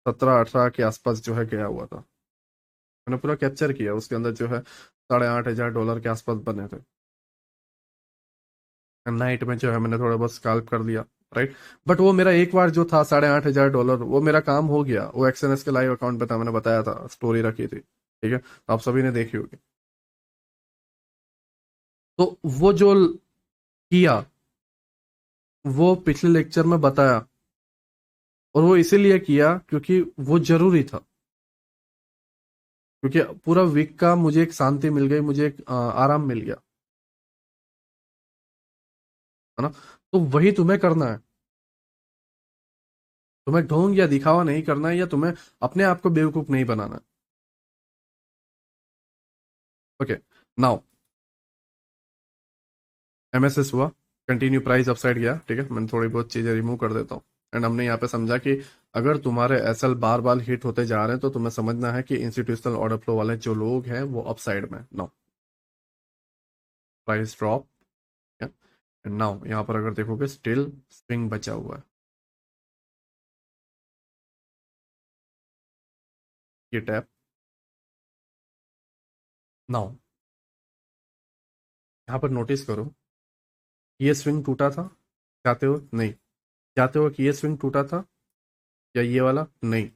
17-18 के आसपास जो है गया हुआ था। मैंने पूरा कैप्चर किया, उसके अंदर जो है $8,500 के आसपास बने थे। नाइट में जो है मैंने थोड़ा बहुत स्काल्प कर लिया, राइट। बट वो मेरा एक बार जो था $8,500, वो मेरा काम हो गया, वो एक्सएनएस के लाइव अकाउंट पे था, मैंने बताया था, स्टोरी रखी थी, ठीक है, तो आप सभी ने देखी होगी। तो वो जो किया, वो पिछले लेक्चर में बताया, और वो इसीलिए किया क्योंकि वो जरूरी था, क्योंकि पूरा वीक का मुझे एक शांति मिल गई, मुझे एक आराम मिल गया, है ना। तो वही तुम्हें करना है, तुम्हें ढोंग या दिखावा नहीं करना है, या तुम्हें अपने आप को बेवकूफ नहीं बनाना है। ओके, नाउ एमएसएस हुआ, कंटिन्यू प्राइस अपसाइड गया, ठीक है, मैंने थोड़ी बहुत चीजें रिमूव कर देता हूँ। एंड हमने यहाँ पे समझा कि अगर तुम्हारे एसएल बार बार हिट होते जा रहे हैं तो तुम्हें समझना है कि इंस्टीट्यूशनल ऑर्डर फ्लो वाले जो लोग हैं वो अपसाइड में। Now price drop, and now यहाँ पर अगर देखोगे स्टिल स्विंग बचा हुआ है, ये टैप। नाउ यहाँ पर नोटिस करो, ये स्विंग टूटा था, चाहते हो नहीं, चाहते हो कि ये स्विंग टूटा था, या ये वाला नहीं,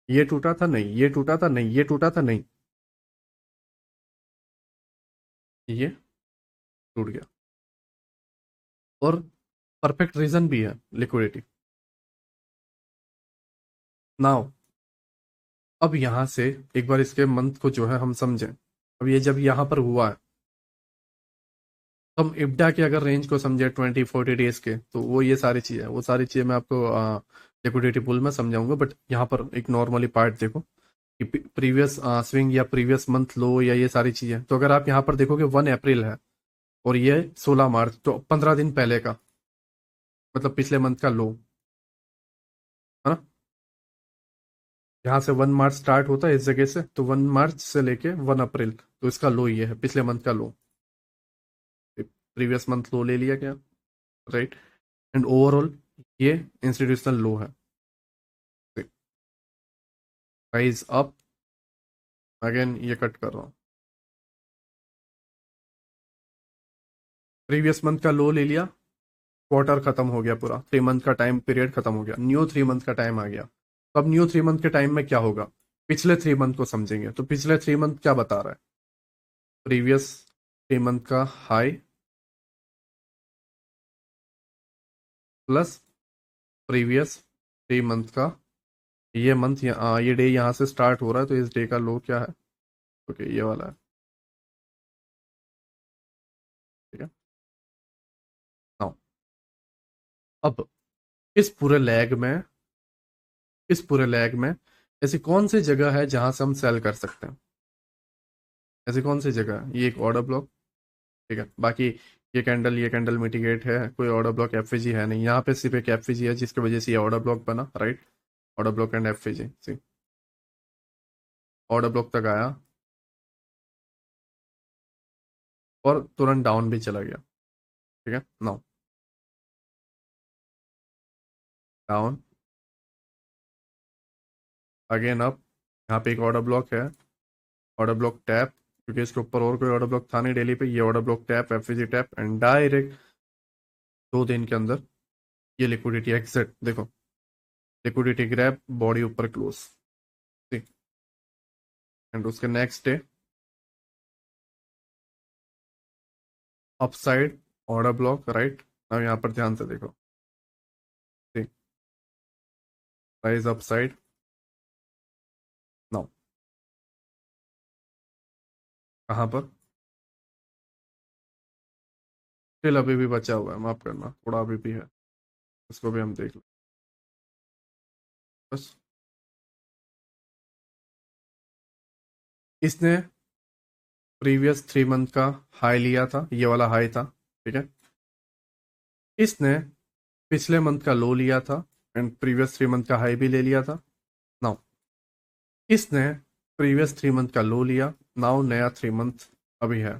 ये टूटा था नहीं, ये टूटा था नहीं, ये टूटा था नहीं, ये टूट गया। और परफेक्ट रीजन भी है, लिक्विडिटी। नाउ अब यहां से एक बार इसके मंथ को जो है हम समझें। अब ये जब यहां पर हुआ है, तो हम इब्डा के अगर रेंज को समझे 20-40 डेज के, तो वो ये सारी चीजें, वो सारी चीजें मैं आपको लिक्विडिटी पुल में समझाऊंगा। बट यहाँ पर एक नॉर्मली पार्ट देखो कि प्रीवियस स्विंग या प्रीवियस मंथ लो या ये सारी चीजें। तो अगर आप यहाँ पर देखोगे 1 अप्रैल है, और ये 16 मार्च, तो 15 दिन पहले का, मतलब पिछले मंथ का लो, है ना। यहाँ से 1 मार्च स्टार्ट होता है इस जगह से, तो 1 मार्च से लेके 1 अप्रैल, तो इसका लो ये है, पिछले मंथ का लो, प्रीवियस मंथ लो ले लिया गया, राइट। एंड ओवरऑल ये इंस्टीट्यूशनल लो है, प्राइस अप, अगेन ये कट कर रहा हूँ, प्रीवियस मंथ का लो ले लिया, क्वार्टर खत्म हो गया, पूरा 3 मंथ का टाइम पीरियड खत्म हो गया, न्यू 3 मंथ का टाइम आ गया। तो अब न्यू 3 मंथ के टाइम में क्या होगा, पिछले 3 मंथ को समझेंगे। तो पिछले 3 मंथ क्या बता रहा है, प्रीवियस 3 मंथ का हाई प्लस प्रीवियस 3 मंथ का, ये मंथ ये डे यहाँ से स्टार्ट हो रहा है, तो इस डे का लो क्या है, ओके ये वाला है, ठीक है। नाउ अब इस पूरे लैग में, इस पूरे लैग में ऐसी कौन सी जगह है जहां से हम सेल कर सकते हैं, ऐसी कौन सी जगह है, ये एक ऑर्डर ब्लॉक, ठीक है। बाकी ये कैंडल मिटिगेट है, कोई ऑर्डर ब्लॉक एफवीजी है नहीं, यहाँ पे सिर्फ एक एफवीजी है जिसकी वजह से ये ऑर्डर ब्लॉक बना, right. Order block and FVG, see order block तक आया और तुरंत डाउन भी चला गया, ठीक है। नाउ डाउन, अगेन अप, यहाँ पे एक ऑर्डर ब्लॉक है, ऑर्डर ब्लॉक टैप, क्योंकि इसके ऊपर और कोई ऑर्डर ब्लॉक था नहीं डेली पे, ये order block tap, FVG tap, and direct 2 दिन के अंदर ये लिक्विडिटी एग्जिट, देखो लिक्विडिटी ग्रैब, बॉडी ऊपर क्लोज, एंड उसके next day upside order block, right. अब यहाँ पर ध्यान से देखो, ठीक, प्राइस अपसाइड। नाउ कहाँ पर, स्टिल अभी भी बचा हुआ है, माफ करना, थोड़ा अभी भी है, इसको भी हम देख लें बस। इसने प्रीवियस 3 मंथ का हाई लिया था, ये वाला हाई था, ठीक है। इसने पिछले मंथ का लो लिया था, एंड प्रीवियस 3 मंथ का हाई भी ले लिया था। नाउ इसने प्रीवियस 3 मंथ का लो लिया, नाउ नया 3 मंथ अभी है,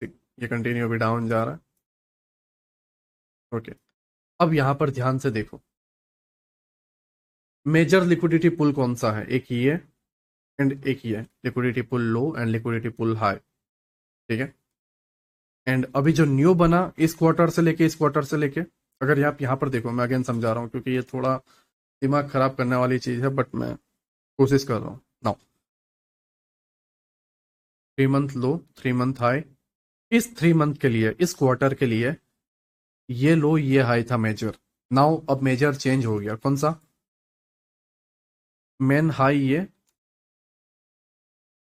ठीक। ये कंटिन्यू अभी डाउन जा रहा है, ओके। अब यहां पर ध्यान से देखो, मेजर लिक्विडिटी पुल कौन सा है, एक ये एंड एक ये, liquidity pool low and liquidity pool high, ठीक है। एंड अभी जो न्यू बना इस क्वार्टर से लेके इस क्वार्टर से लेके, अगर आप यहाँ पर देखो, मैं अगेन समझा रहा हूँ क्योंकि ये थोड़ा दिमाग खराब करने वाली चीज है, बट मैं कोशिश कर रहा हूँ now. 3 month low, 3 month high. इस 3 मंथ के लिए, इस क्वार्टर के लिए ये लो ये हाई था मेजर। नाउ अब मेजर चेंज हो गया, कौन सा? मेन हाई ये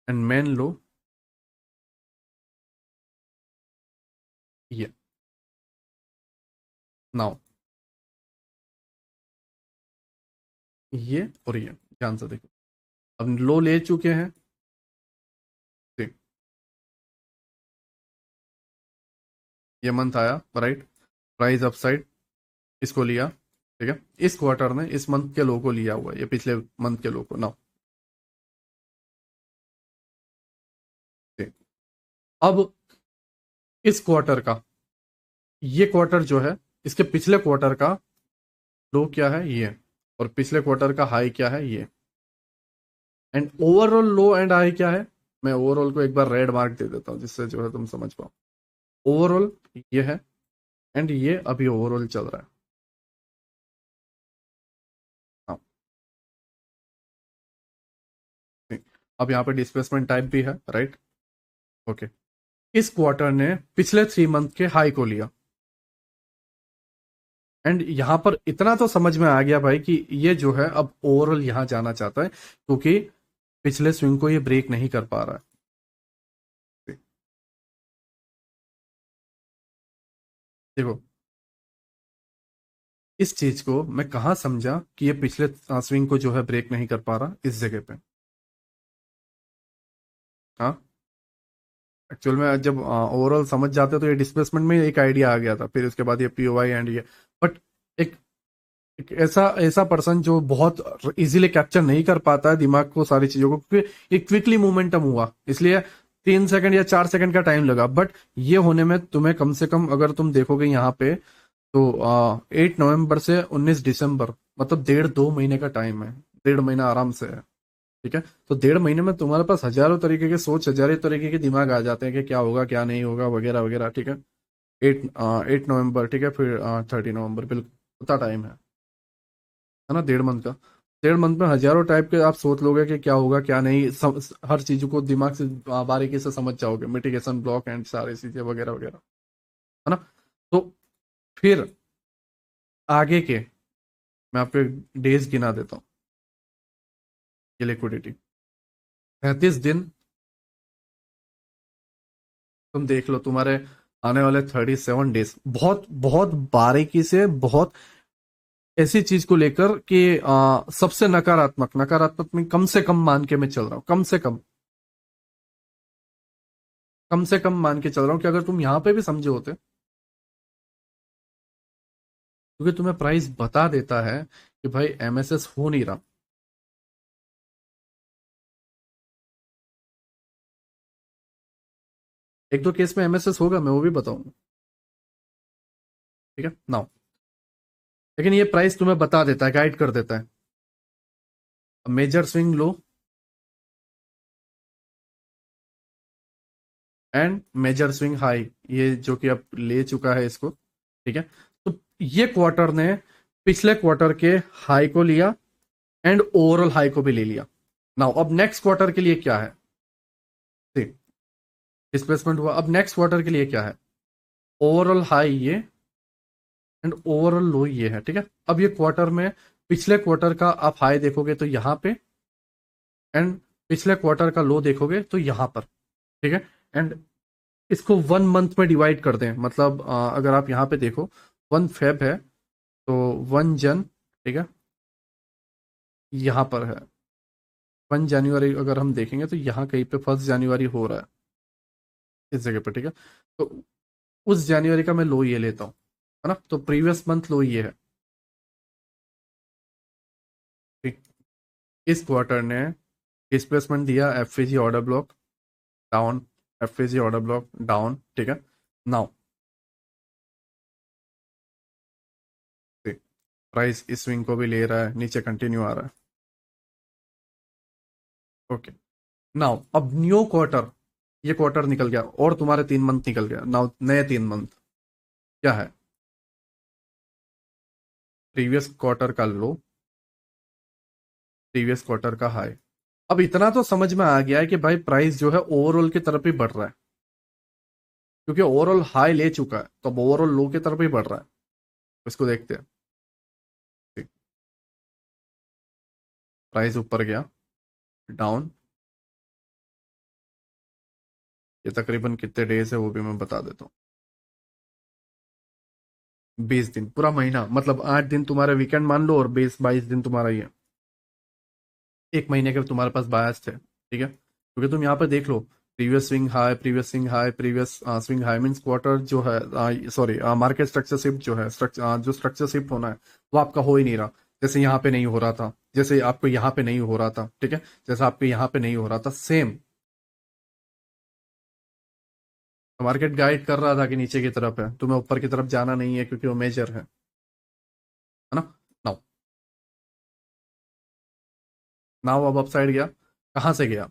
एंड मेन लो ये। नाउ ये और ये ध्यान से देखो, अब लो ले चुके हैं। ठीक, ये मंथ आया राइट, प्राइस अपसाइड, इसको लिया। ठीक है, इस क्वार्टर ने इस मंथ के लो को लिया हुआ है, ये पिछले मंथ के लो को। नाउ ठीक, अब इस क्वार्टर का, ये क्वार्टर जो है, इसके पिछले क्वार्टर का लो क्या है ये, और पिछले क्वार्टर का हाई क्या है ये, and overall low and high क्या है। मैं ओवरऑल को एक बार रेड मार्क दे देता हूँ जिससे जो है तुम समझ पाओ। ओवरऑल ये है एंड ये अभी ओवरऑल चल रहा है। हाँ ठीक। अब यहाँ पे डिस्प्लेसमेंट टाइप भी है राइट। ओके, इस क्वार्टर ने पिछले 3 मंथ के हाई को लिया, एंड यहां पर इतना तो समझ में आ गया भाई कि ये जो है अब ओवरऑल यहां जाना चाहता है, क्योंकि पिछले स्विंग को ये ब्रेक नहीं कर पा रहा है। देखो, इस चीज को मैं कहाँ समझा कि ये पिछले स्विंग को जो है ब्रेक नहीं कर पा रहा इस जगह पे। हाँ, एक्चुअल में जब ओवरऑल समझ जाते तो ये डिस्प्लेसमेंट में एक आइडिया आ गया था, फिर उसके बाद ये पीओवाई एंड ये। बट एक, एक ऐसा ऐसा पर्सन जो बहुत इजीली कैप्चर नहीं कर पाता है दिमाग को, सारी चीजों को, क्योंकि एक क्विकली मोमेंटम हुआ इसलिए 3 सेकंड या 4 सेकंड का टाइम लगा। बट ये होने में तुम्हें कम से कम, अगर तुम देखोगे यहाँ पे, तो 8 नवंबर से 19 दिसंबर, मतलब 1.5-2 महीने का टाइम है। 1.5 महीना आराम से है। ठीक है, तो 1.5 महीने में तुम्हारे पास हजारों तरीके के सोच, हजारों तरीके के दिमाग आ जाते हैं कि क्या होगा क्या नहीं होगा वगैरह वगैरह। ठीक है, 8 नवंबर, ठीक है, फिर 30 नवंबर, बिल्कुल उतना टाइम है ना, 1.5 मंथ का। 1.5 मंथ में हजारों टाइप के आप सोच लोगे कि क्या होगा क्या नहीं, हर चीज को दिमाग से बारीकी से समझ जाओगे, मिटिगेशन ब्लॉक एंड सारी चीजें वगैरह वगैरह, है ना। तो फिर आगे के मैं आपको डेज गिना देता हूँ। ये लिक्विडिटी 35 दिन, तुम देख लो तुम्हारे आने वाले 37 डेज बहुत बहुत बारीकी से, बहुत ऐसी चीज को लेकर कि सबसे नकारात्मक, नकारात्मक में कम से कम मान के मैं चल रहा हूँ, कम से कम मान के चल रहा हूँ कि अगर तुम यहाँ पे भी समझे होते, क्योंकि तुम्हें प्राइस बता देता है कि भाई एमएसएस हो नहीं रहा। एक दो केस में एमएसएस होगा, मैं वो भी बताऊंगा। ठीक है नाउ, लेकिन ये प्राइस तुम्हें बता देता है, गाइड कर देता है। Major swing low and major swing high, ये जो कि अब ले चुका है इसको। ठीक है, तो ये क्वार्टर ने पिछले क्वार्टर के हाई को लिया एंड ओवरऑल हाई को भी ले लिया। नाउ अब नेक्स्ट क्वार्टर के लिए क्या है, ठीक, डिस्प्लेसमेंट हुआ। अब नेक्स्ट क्वार्टर के लिए क्या है, ओवरऑल हाई ये एंड ओवरऑल लो ये है। ठीक है, अब ये क्वार्टर में पिछले क्वार्टर का आप हाई देखोगे तो यहां पे, एंड पिछले क्वार्टर का लो देखोगे तो यहां पर। ठीक है, एंड इसको 1 मंथ में डिवाइड कर दें, मतलब अगर आप यहाँ पे देखो 1 फेब है, तो 1 जन, ठीक है, यहाँ पर है 1 जनवरी। अगर हम देखेंगे तो यहाँ कहीं पे 1 जनवरी हो रहा है इस जगह पे। ठीक है, तो उस जनवरी का मैं लो ये लेता हूँ, है ना, तो प्रीवियस मंथ लो ये है। ठीक, इस क्वार्टर ने डिस्प्लेसमेंट दिया, FAG order block down, FAG order block down. ठीक है, नाउ प्राइस इस स्विंग को भी ले रहा है, नीचे कंटिन्यू आ रहा है। ओके, नाउ अब न्यू क्वार्टर, ये क्वार्टर निकल गया और तुम्हारे 3 मंथ निकल गया। नाउ नए 3 मंथ क्या है? प्रीवियस क्वार्टर का लो, प्रीवियस क्वार्टर का हाई। अब इतना तो समझ में आ गया है कि भाई प्राइस जो है ओवरऑल की तरफ ही बढ़ रहा है, क्योंकि ओवरऑल हाई ले चुका है, तो अब ओवरऑल लो की तरफ ही बढ़ रहा है। इसको देखते हैं। ठीक, प्राइस ऊपर गया, डाउन। ये तकरीबन कितने डेज है वो भी मैं बता देता हूँ। 20 दिन, पूरा महीना, मतलब 8 दिन तुम्हारे वीकेंड मान लो और 22 दिन तुम्हारा ये 1 महीने के तुम्हारे पास बायस थे। ठीक है, क्योंकि तुम यहाँ पे देख लो, previous swing high, previous swing high, previous swing high, means quarter जो है, सॉरी, मार्केट स्ट्रक्चर शिफ्ट जो है, जो स्ट्रक्चर शिफ्ट होना है वो आपका हो ही नहीं रहा। जैसे यहाँ पे नहीं हो रहा था, जैसे आपको यहाँ पे नहीं हो रहा था, ठीक है, जैसा आपको यहाँ पे नहीं हो रहा था, सेम मार्केट गाइड कर रहा था कि नीचे की तरफ है, तुम्हें ऊपर की तरफ जाना नहीं है क्योंकि वो मेजर है ना। नाउ, नाउ अब अपसाइड गया, कहाँ से गया?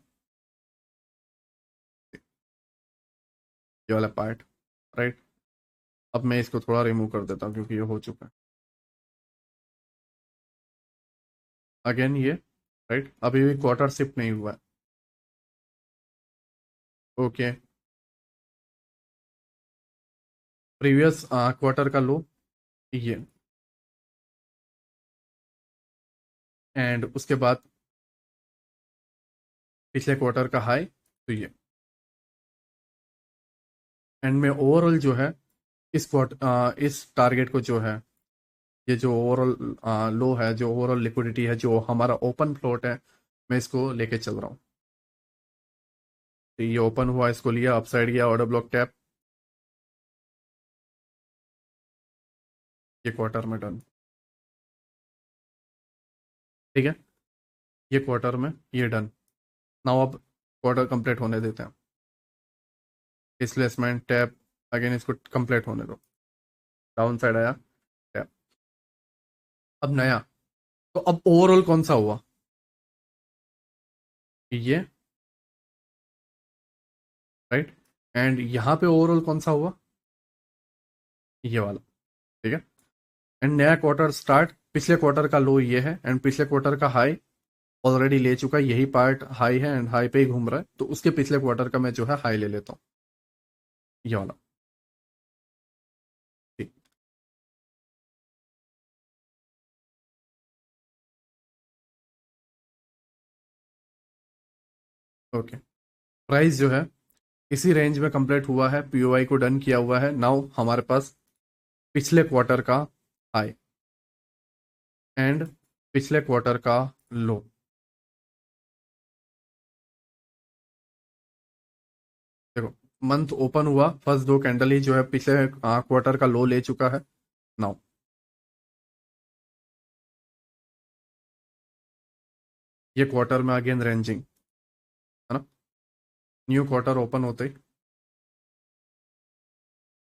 ये वाला पार्ट, राइट। अब मैं इसको थोड़ा रिमूव कर देता हूँ क्योंकि ये हो चुका है। अगेन ये, राइट, अभी भी क्वार्टर शिफ्ट नहीं हुआ है। ओके, प्रीवियस क्वार्टर का लो ये, एंड उसके बाद पिछले क्वार्टर का हाई तो ये, एंड में ओवरऑल जो है इस क्वार्टर इस टारगेट को जो है, ये जो ओवरऑल लो है, जो ओवरऑल लिक्विडिटी है, जो हमारा ओपन फ्लोट है, मैं इसको लेके चल रहा हूँ। तो ये ओपन हुआ, इसको लिया, अपसाइड गया, ऑर्डर ब्लॉक टैप, ये क्वार्टर में डन। ठीक है, ये क्वार्टर में ये डन। नाउ अब क्वार्टर कंप्लीट होने देते हैं, डिस्प्लेसमेंट टैप, अगेन इसको कंप्लीट होने दो, डाउन साइड आया, टैप। अब नया, तो अब ओवरऑल कौन सा हुआ? ये, राइट, एंड यहाँ पे ओवरऑल कौन सा हुआ? ये वाला। ठीक है, एंड नया क्वार्टर स्टार्ट, पिछले क्वार्टर का लो ये है, एंड पिछले क्वार्टर का हाई ऑलरेडी ले चुका है, यही पार्ट हाई है एंड हाई पे ही घूम रहा है, तो उसके पिछले क्वार्टर का मैं जो है हाई ले लेता हूँ, ये वाला। ठीक, ओके, प्राइस जो है इसी रेंज में कंप्लीट हुआ है, पीओआई को डन किया हुआ है। नाउ हमारे पास पिछले क्वार्टर का हाई एंड पिछले क्वार्टर का लो। देखो, मंथ ओपन हुआ, फर्स्ट 2 कैंडल ही जो है पिछले क्वार्टर का लो ले चुका है। नाउ ये क्वार्टर में अगेन रेंजिंग, है ना, न्यू क्वार्टर ओपन होते ही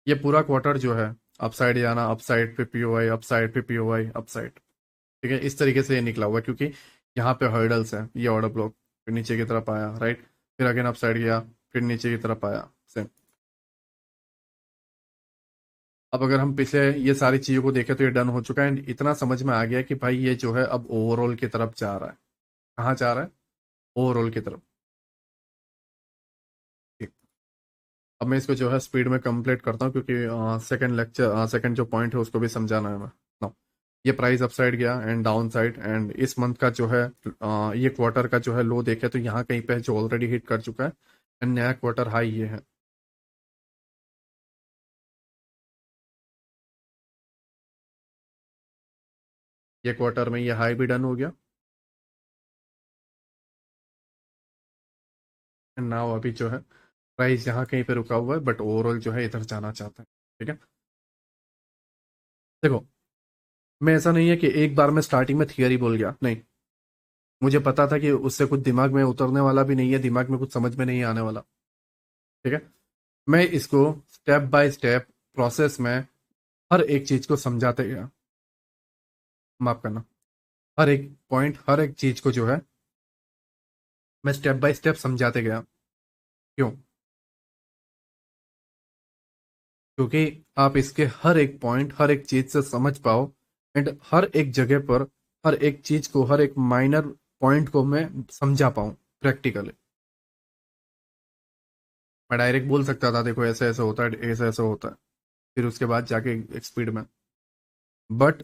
ये पूरा क्वार्टर जो है अपसाइड जाना, अपसाइड पे पीओआई, अपसाइड पे पीओआई, अपसाइड। ठीक है, इस तरीके से ये निकला हुआ है, क्योंकि यहाँ पे हर्डल्स है, ये ऑर्डर ब्लॉक, फिर नीचे की तरफ आया, राइट, फिर अगेन अपसाइड गया, फिर नीचे की तरफ आया, सेम। अब अगर हम पिछले ये सारी चीजों को देखें तो ये डन हो चुका है, एंड इतना समझ में आ गया कि भाई ये जो है अब ओवरऑल की तरफ जा रहा है। कहाँ जा रहा है? ओवरऑल की तरफ। ठीक, अब मैं इसको जो है स्पीड में कंप्लीट करता हूँ, क्योंकि सेकंड लेक्चर, सेकंड जो पॉइंट है उसको भी समझाना है मैं। Now, ये प्राइस अपसाइड गया एंड डाउन साइड, एंड इस मंथ का जो है ये क्वार्टर का जो है लो देखे तो यहाँ कहीं पे है, जो ऑलरेडी हिट कर चुका है, एंड नया क्वार्टर हाई ये है। ये क्वार्टर में ये हाई भी डन हो गया, एंड नाउ अभी जो है प्राइस यहाँ कहीं पे रुका हुआ है, बट ओवरऑल जो है इधर जाना चाहता है। ठीक है, देखो, मैं ऐसा नहीं है कि एक बार में स्टार्टिंग में थियरी बोल गया, नहीं, मुझे पता था कि उससे कुछ दिमाग में उतरने वाला भी नहीं है, दिमाग में कुछ समझ में नहीं आने वाला। ठीक है, मैं इसको स्टेप बाय स्टेप प्रोसेस में हर एक चीज को समझाते गया, माफ करना, हर एक पॉइंट, हर एक चीज को जो है मैं स्टेप बाय स्टेप समझाते गया। क्यों? क्योंकि आप इसके हर एक पॉइंट, हर एक चीज से समझ पाओ, एंड हर एक जगह पर हर एक चीज को, हर एक माइनर पॉइंट को मैं समझा पाऊं प्रैक्टिकली। मैं डायरेक्ट बोल सकता था देखो ऐसे ऐसे होता है, ऐसे ऐसे होता है, फिर उसके बाद जाके एक स्पीड में। बट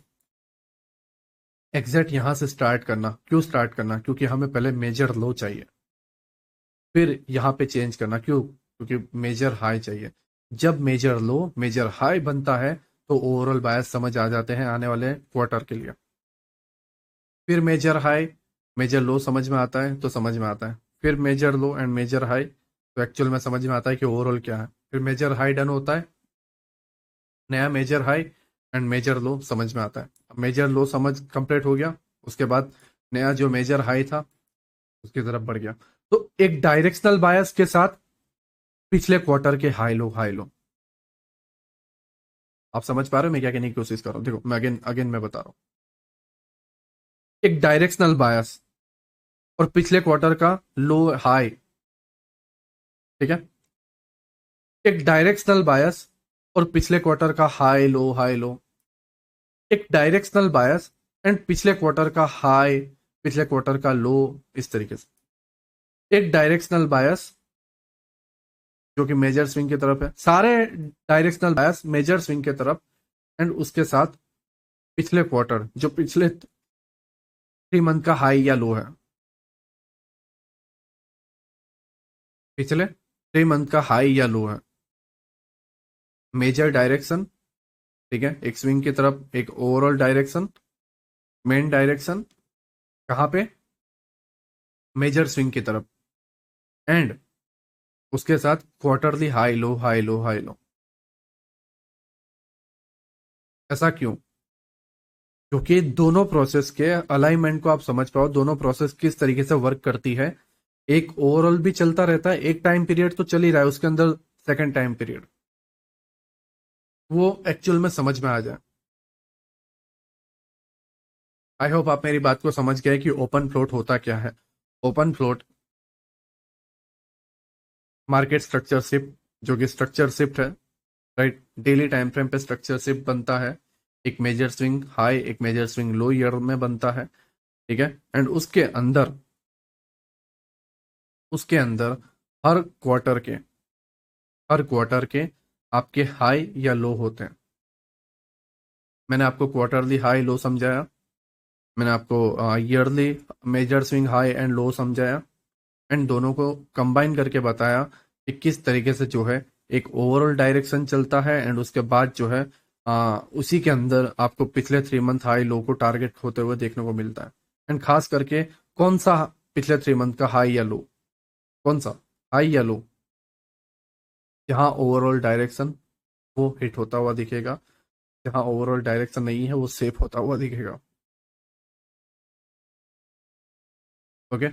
एग्जैक्ट यहां से स्टार्ट करना, क्यों स्टार्ट करना? क्योंकि हमें पहले मेजर लो चाहिए, फिर यहाँ पे चेंज करना। क्यों? क्योंकि मेजर हाई चाहिए। जब मेजर लो मेजर हाई बनता है तो ओवरऑल बायस समझ आ जाते हैं आने वाले क्वार्टर के लिए। फिर मेजर हाई मेजर लो समझ में आता है तो समझ में आता है, फिर major low and major high तो एक्चुअल में समझ में आता है कि ओवरऑल क्या है। फिर मेजर हाई डन होता है, नया मेजर हाई एंड मेजर लो समझ में आता है। अब मेजर लो समझ कंप्लीट हो गया, उसके बाद नया जो मेजर हाई था उसकी तरफ बढ़ गया। तो एक डायरेक्शनल बायस के साथ पिछले क्वार्टर के हाई लो। आप समझ पा रहे हो मैं क्या कहने की कोशिश कर रहा हूँ? देखो मैं अगेन अगेन मैं बता रहा हूँ, एक डायरेक्शनल बायस और पिछले क्वार्टर का लो हाई, ठीक है। एक डायरेक्शनल बायस और पिछले क्वार्टर का हाई लो। एक डायरेक्शनल बायस एंड पिछले क्वार्टर का हाई, पिछले क्वार्टर का लो, इस तरीके से। एक डायरेक्शनल बायस जो कि मेजर स्विंग की तरफ है, सारे डायरेक्शनल बायस मेजर स्विंग की तरफ, एंड उसके साथ पिछले क्वार्टर जो पिछले 3 मंथ का हाई या लो है, पिछले 3 मंथ का हाई या लो है। मेजर डायरेक्शन, ठीक है, एक स्विंग की तरफ, एक ओवरऑल डायरेक्शन, मेन डायरेक्शन कहाँ पे? मेजर स्विंग की तरफ, एंड उसके साथ quarterly high low high low high low. ऐसा क्यों? क्योंकि दोनों प्रोसेस के अलाइनमेंट को आप समझ पाओ, दोनों प्रोसेस किस तरीके से वर्क करती है। एक ओवरऑल भी चलता रहता है, एक टाइम पीरियड तो चल ही रहा है, उसके अंदर सेकंड टाइम पीरियड, वो एक्चुअल में समझ में आ जाए। आई होप आप मेरी बात को समझ गए कि ओपन फ्लोट होता क्या है। Open float market structure shift, जो कि स्ट्रक्चर शिफ्ट है, राइट। डेली टाइम फ्रेम पे स्ट्रक्चर शिफ्ट बनता है, एक मेजर स्विंग हाई एक मेजर स्विंग लो ईयर में बनता है, ठीक है। एंड उसके अंदर हर क्वार्टर के आपके हाई या लो होते हैं। मैंने आपको क्वार्टरली हाई लो समझाया, मैंने आपको yearly major swing high and low समझाया, एंड दोनों को कंबाइन करके बताया कि किस तरीके से जो है एक ओवरऑल डायरेक्शन चलता है, एंड उसके बाद जो है उसी के अंदर आपको पिछले 3 मंथ हाई लो को टारगेट होते हुए देखने को मिलता है। एंड खास करके कौन सा पिछले 3 मंथ का हाई या लो, कौन सा हाई या लो, जहाँ ओवरऑल डायरेक्शन वो हिट होता हुआ दिखेगा, जहाँ ओवरऑल डायरेक्शन नहीं है वो सेफ होता हुआ दिखेगा। ओके।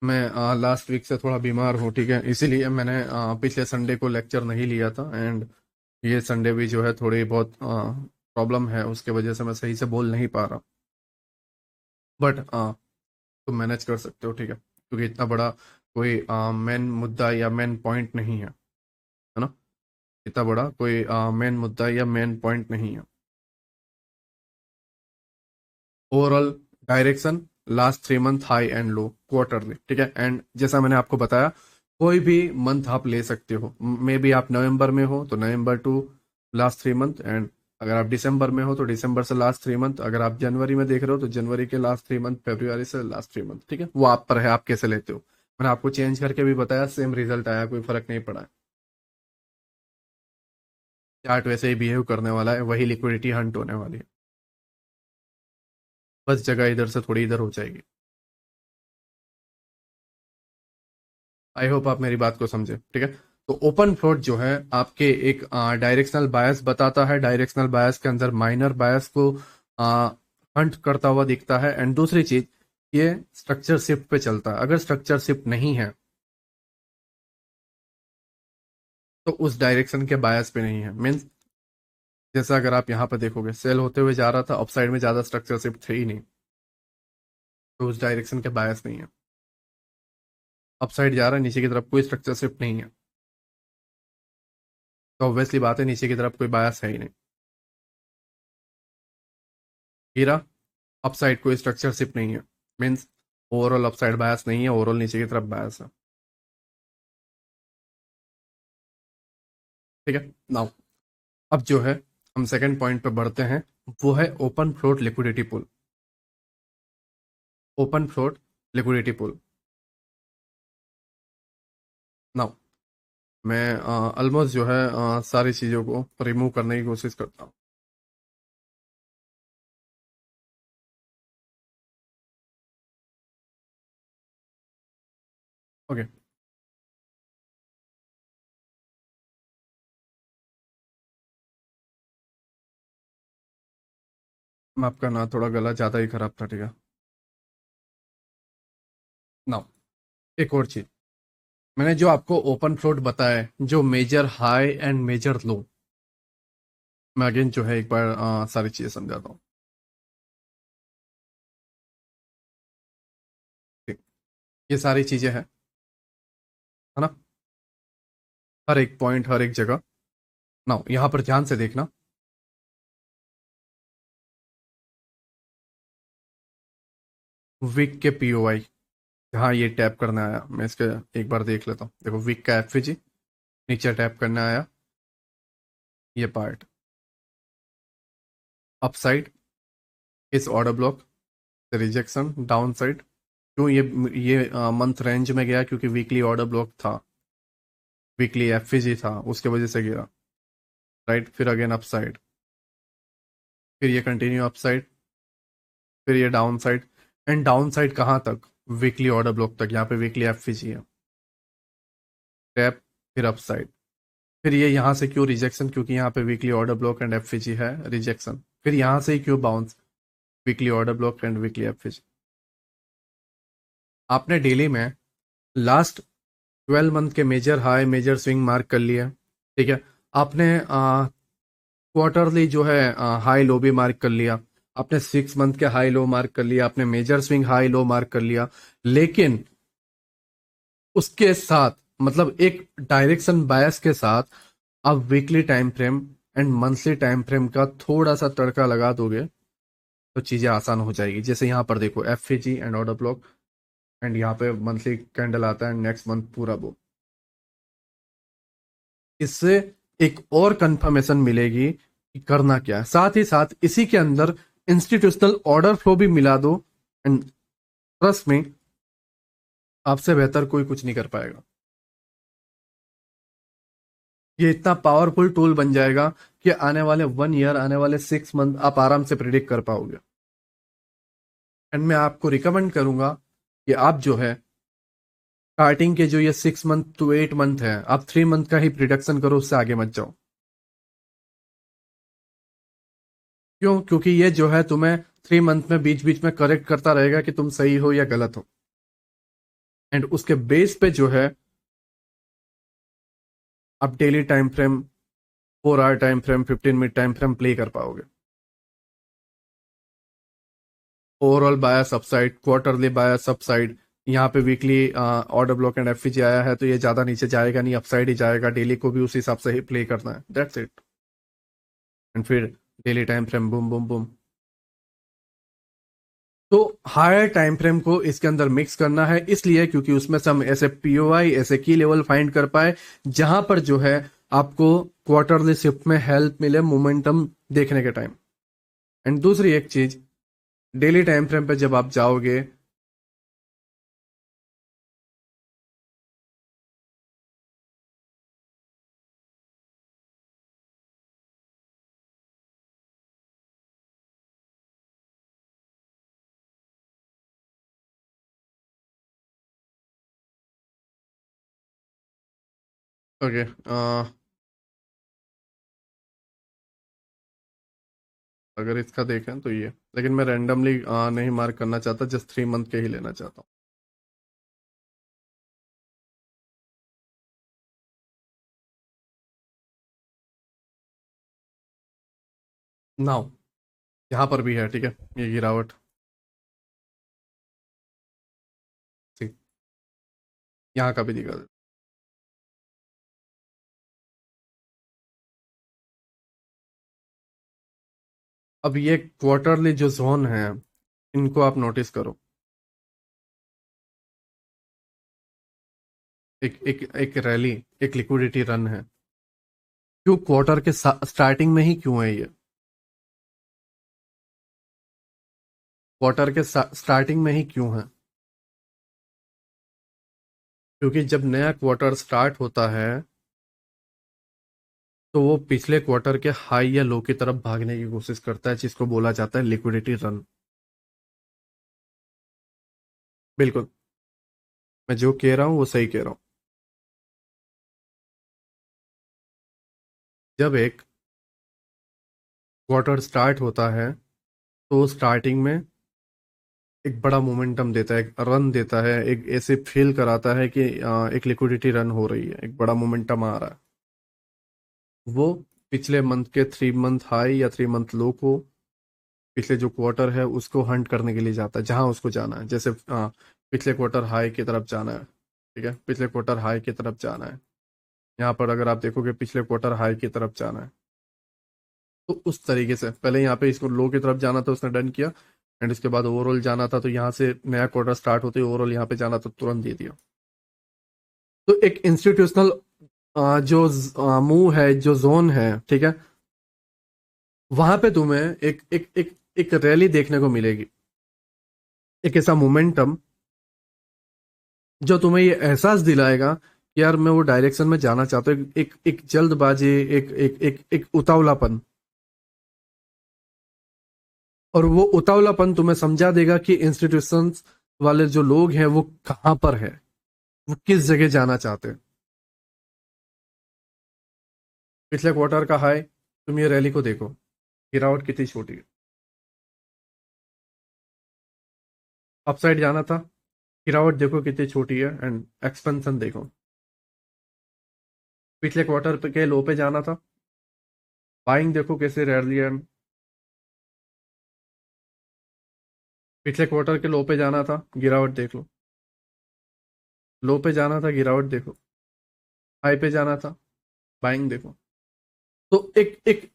मैं लास्ट वीक से थोड़ा बीमार हूँ, ठीक है, इसीलिए मैंने पिछले संडे को लेक्चर नहीं लिया था, एंड ये संडे भी जो है थोड़ी बहुत प्रॉब्लम है, उसके वजह से मैं सही से बोल नहीं पा रहा। बट तुम मैनेज कर सकते हो, ठीक है, क्योंकि इतना बड़ा कोई मेन मुद्दा या मेन पॉइंट नहीं है ना? इतना बड़ा कोई मेन मुद्दा या मेन पॉइंट नहीं है। Overall direction, last 3 month high and low quarterly, ठीक है। एंड जैसा मैंने आपको बताया, कोई भी मंथ आप ले सकते हो, मे बी आप नवंबर में हो तो नवंबर टू लास्ट 3 मंथ, एंड अगर आप दिसंबर में हो तो दिसंबर से लास्ट 3 मंथ, अगर आप जनवरी में देख रहे हो तो जनवरी के लास्ट 3 मंथ, फरवरी से लास्ट 3 मंथ, ठीक है, वो आप पर है, आप कैसे लेते हो। मैंने आपको चेंज करके भी बताया, सेम रिजल्ट आया, कोई फर्क नहीं पड़ा। चार्ट वैसे ही बिहेव करने वाला है, वही लिक्विडिटी हंट होने वाली है, बस जगह इधर से थोड़ी इधर हो जाएगी। आई होप आप मेरी बात को समझे, ठीक है। तो ओपन फ्लोट जो है आपके एक डायरेक्शनल बायस बताता है, डायरेक्शनल बायस के अंदर माइनर बायस को हंट करता हुआ दिखता है। एंड दूसरी चीज, ये स्ट्रक्चर शिफ्ट पे चलता है, अगर स्ट्रक्चर शिफ्ट नहीं है तो उस डायरेक्शन के बायस पे नहीं है। मीन्स जैसा अगर आप यहाँ पे देखोगे सेल होते हुए जा रहा था, अपसाइड में ज्यादा स्ट्रक्चर शिफ्ट थे ही नहीं, तो उस डायरेक्शन के बायस नहीं है। अपसाइड जा रहा है नीचे की तरफ, कोई स्ट्रक्चर शिफ्ट नहीं है, तो ऑब्वियसली बात है नीचे की तरफ कोई बायस है ही नहीं। हीरा अपसाइड कोई स्ट्रक्चर शिप नहीं है, मीन्स ओवरऑल अपसाइड बायस नहीं है, ओवरऑल नीचे की तरफ बायस है। ठीक है नाउ, अब जो है हम सेकंड पॉइंट पे बढ़ते हैं, वो है open float liquidity pool. Open float liquidity pool. Now मैं ऑलमोस्ट जो है सारी चीज़ों को रिमूव करने की कोशिश करता हूँ। ओके। मैं आपका ना थोड़ा गला ज़्यादा ही खराब था, ठीक है। नाउ एक और चीज़, मैंने जो आपको ओपन फ्लोट बताया है, जो मेजर हाई एंड मेजर लो, मैं अगेन जो है एक बार सारी चीज़ें समझाता हूँ। ठीक, ये सारी चीज़ें हैं, है ना, हर एक पॉइंट हर एक जगह। नाउ यहाँ पर ध्यान से देखना, विक के पीओआई, हाँ ये टैप करना आया, मैं इसके एक बार देख लेता हूँ। देखो विक का एफवीजी नीचे टैप करना आया, ये पार्ट अपसाइड इस order block, rejection down side. क्यों ये मंथ रेंज में गया, क्योंकि वीकली ऑर्डर ब्लॉक था, वीकली एफवीजी था, उसके वजह से गया। राइट, फिर अगेन अपसाइड, फिर ये कंटिन्यू अपसाइड, फिर ये downside. And downside कहाँ तक? वीकली ऑर्डर ब्लॉक तक, यहाँ पे वीकली एफवीजी है, टैप, फिर अपसाइड। फिर ये यहाँ से क्यों रिजेक्शन? क्योंकि यहाँ पे weekly order block and FVG है, रिजेक्शन। फिर यहाँ से ही क्यों bounce? Weekly order block and weekly FVG. आपने डेली में लास्ट 12 मंथ के major high major swing mark कर लिया, ठीक है। आपने क्वार्टरली जो है हाई लो भी मार्क कर लिया, आपने 6 मंथ के हाई लो मार्क कर लिया, आपने major swing high low mark कर लिया। लेकिन उसके साथ, मतलब एक डायरेक्शन बायस के साथ, आप weekly time frame and monthly time frame का थोड़ा सा तड़का लगा दोगे तो चीजें आसान हो जाएगी। जैसे यहाँ पर देखो एफएजी एंड ऑर्डर ब्लॉक, एंड यहाँ पे मंथली कैंडल आता है, नेक्स्ट मंथ पूरा वो। इससे एक और कंफर्मेशन मिलेगी कि करना क्या है। साथ ही साथ इसी के अंदर इंस्टीट्यूशनल ऑर्डर फ्लो भी मिला दो, एंड ट्रस्ट में आपसे बेहतर कोई कुछ नहीं कर पाएगा। ये इतना पावरफुल टूल बन जाएगा कि आने वाले 1 ईयर, आने वाले 6 मंथ आप आराम से प्रिडिक्ट कर पाओगे। एंड मैं आपको रिकमेंड करूंगा कि आप जो है स्टार्टिंग के जो ये 6 मंथ to 8 मंथ है, आप 3 मंथ का ही प्रिडिक्शन करो, उससे आगे मत जाओ। क्यों? क्योंकि ये जो है तुम्हें 3 मंथ में बीच बीच में करेक्ट करता रहेगा कि तुम सही हो या गलत हो। एंड उसके बेस पे जो है आप daily time frame, 4 hour time frame, 15 minute time frame play कर पाओगे। Overall bias upside, quarterly bias upside. यहाँ पे weekly order block and FVG आया है, तो ये ज्यादा नीचे जाएगा नहीं, अपसाइड ही जाएगा। डेली को भी उस हिसाब से ही प्ले करना है, दैट्स इट। एंड फिर daily time frame boom boom boom. तो हायर टाइम फ्रेम को इसके अंदर मिक्स करना है, इसलिए क्योंकि उसमें से हम ऐसे पीओआई, ऐसे की लेवल फाइंड कर पाए जहां पर जो है आपको क्वार्टरली शिफ्ट में हेल्प मिले मोमेंटम देखने के टाइम। एंड दूसरी एक चीज, डेली टाइम फ्रेम पे जब आप जाओगे, ओके, अगर इसका देखें तो ये, लेकिन मैं रैंडमली नहीं मार्क करना चाहता, जस्ट 3 मंथ के ही लेना चाहता हूँ। नाउ यहाँ पर भी है, ठीक है, ये गिरावट, ठीक, यहाँ का भी दिखा। अब ये क्वार्टरली जो जोन है, इनको आप नोटिस करो। एक एक एक रैली, एक लिक्विडिटी रन है। क्यों क्वार्टर के स्टार्टिंग में ही क्यों है ये? क्वार्टर के स्टार्टिंग में ही क्यों है? क्योंकि जब नया क्वार्टर स्टार्ट होता है तो वो पिछले क्वार्टर के हाई या लो की तरफ भागने की कोशिश करता है, जिसको बोला जाता है लिक्विडिटी रन। बिल्कुल, मैं जो कह रहा हूँ वो सही कह रहा हूँ। जब एक क्वार्टर स्टार्ट होता है तो स्टार्टिंग में एक बड़ा मोमेंटम देता है, एक रन देता है, एक ऐसे फील कराता है कि एक लिक्विडिटी रन हो रही है, एक बड़ा मोमेंटम आ रहा है। वो पिछले मंथ के 3 मंथ हाई या 3 मंथ लो को, पिछले जो क्वार्टर है उसको हंट करने के लिए जाता है, जहां उसको जाना है। जैसे पिछले क्वार्टर हाई की तरफ जाना है, ठीक है, पिछले क्वार्टर हाई की तरफ जाना है। यहाँ पर अगर आप देखोगे पिछले क्वार्टर हाई की तरफ जाना है, तो उस तरीके से पहले यहाँ पे इसको लो की तरफ जाना था, उसने डन किया। एंड उसके बाद ओवरऑल जाना था, तो यहाँ से नया क्वार्टर स्टार्ट होते ही ओवरऑल यहाँ पे जाना, तो तुरंत दे दिया। तो एक इंस्टीट्यूशनल जो मूव है, जो जोन है, ठीक है, वहां पे तुम्हें एक रैली देखने को मिलेगी, एक ऐसा मोमेंटम जो तुम्हें ये एहसास दिलाएगा कि यार मैं वो डायरेक्शन में जाना चाहता हूँ। एक जल्दबाजी, एक उतावलापन, और वो उतावलापन तुम्हें समझा देगा कि इंस्टीट्यूशंस वाले जो लोग हैं वो कहां पर है, वो किस जगह जाना चाहते हैं। पिछले क्वार्टर का हाई, तुम ये रैली को देखो, गिरावट कितनी छोटी है। अपसाइड जाना था, गिरावट देखो कितनी छोटी है, एंड एक्सपेंशन देखो। पिछले क्वार्टर पे के लो पे जाना था, बाइंग देखो कैसे रैली है। पिछले क्वार्टर के लो पे जाना था, गिरावट देख लो। लो पे जाना था, गिरावट देखो। हाई पे जाना था, बाइंग देखो। तो एक एक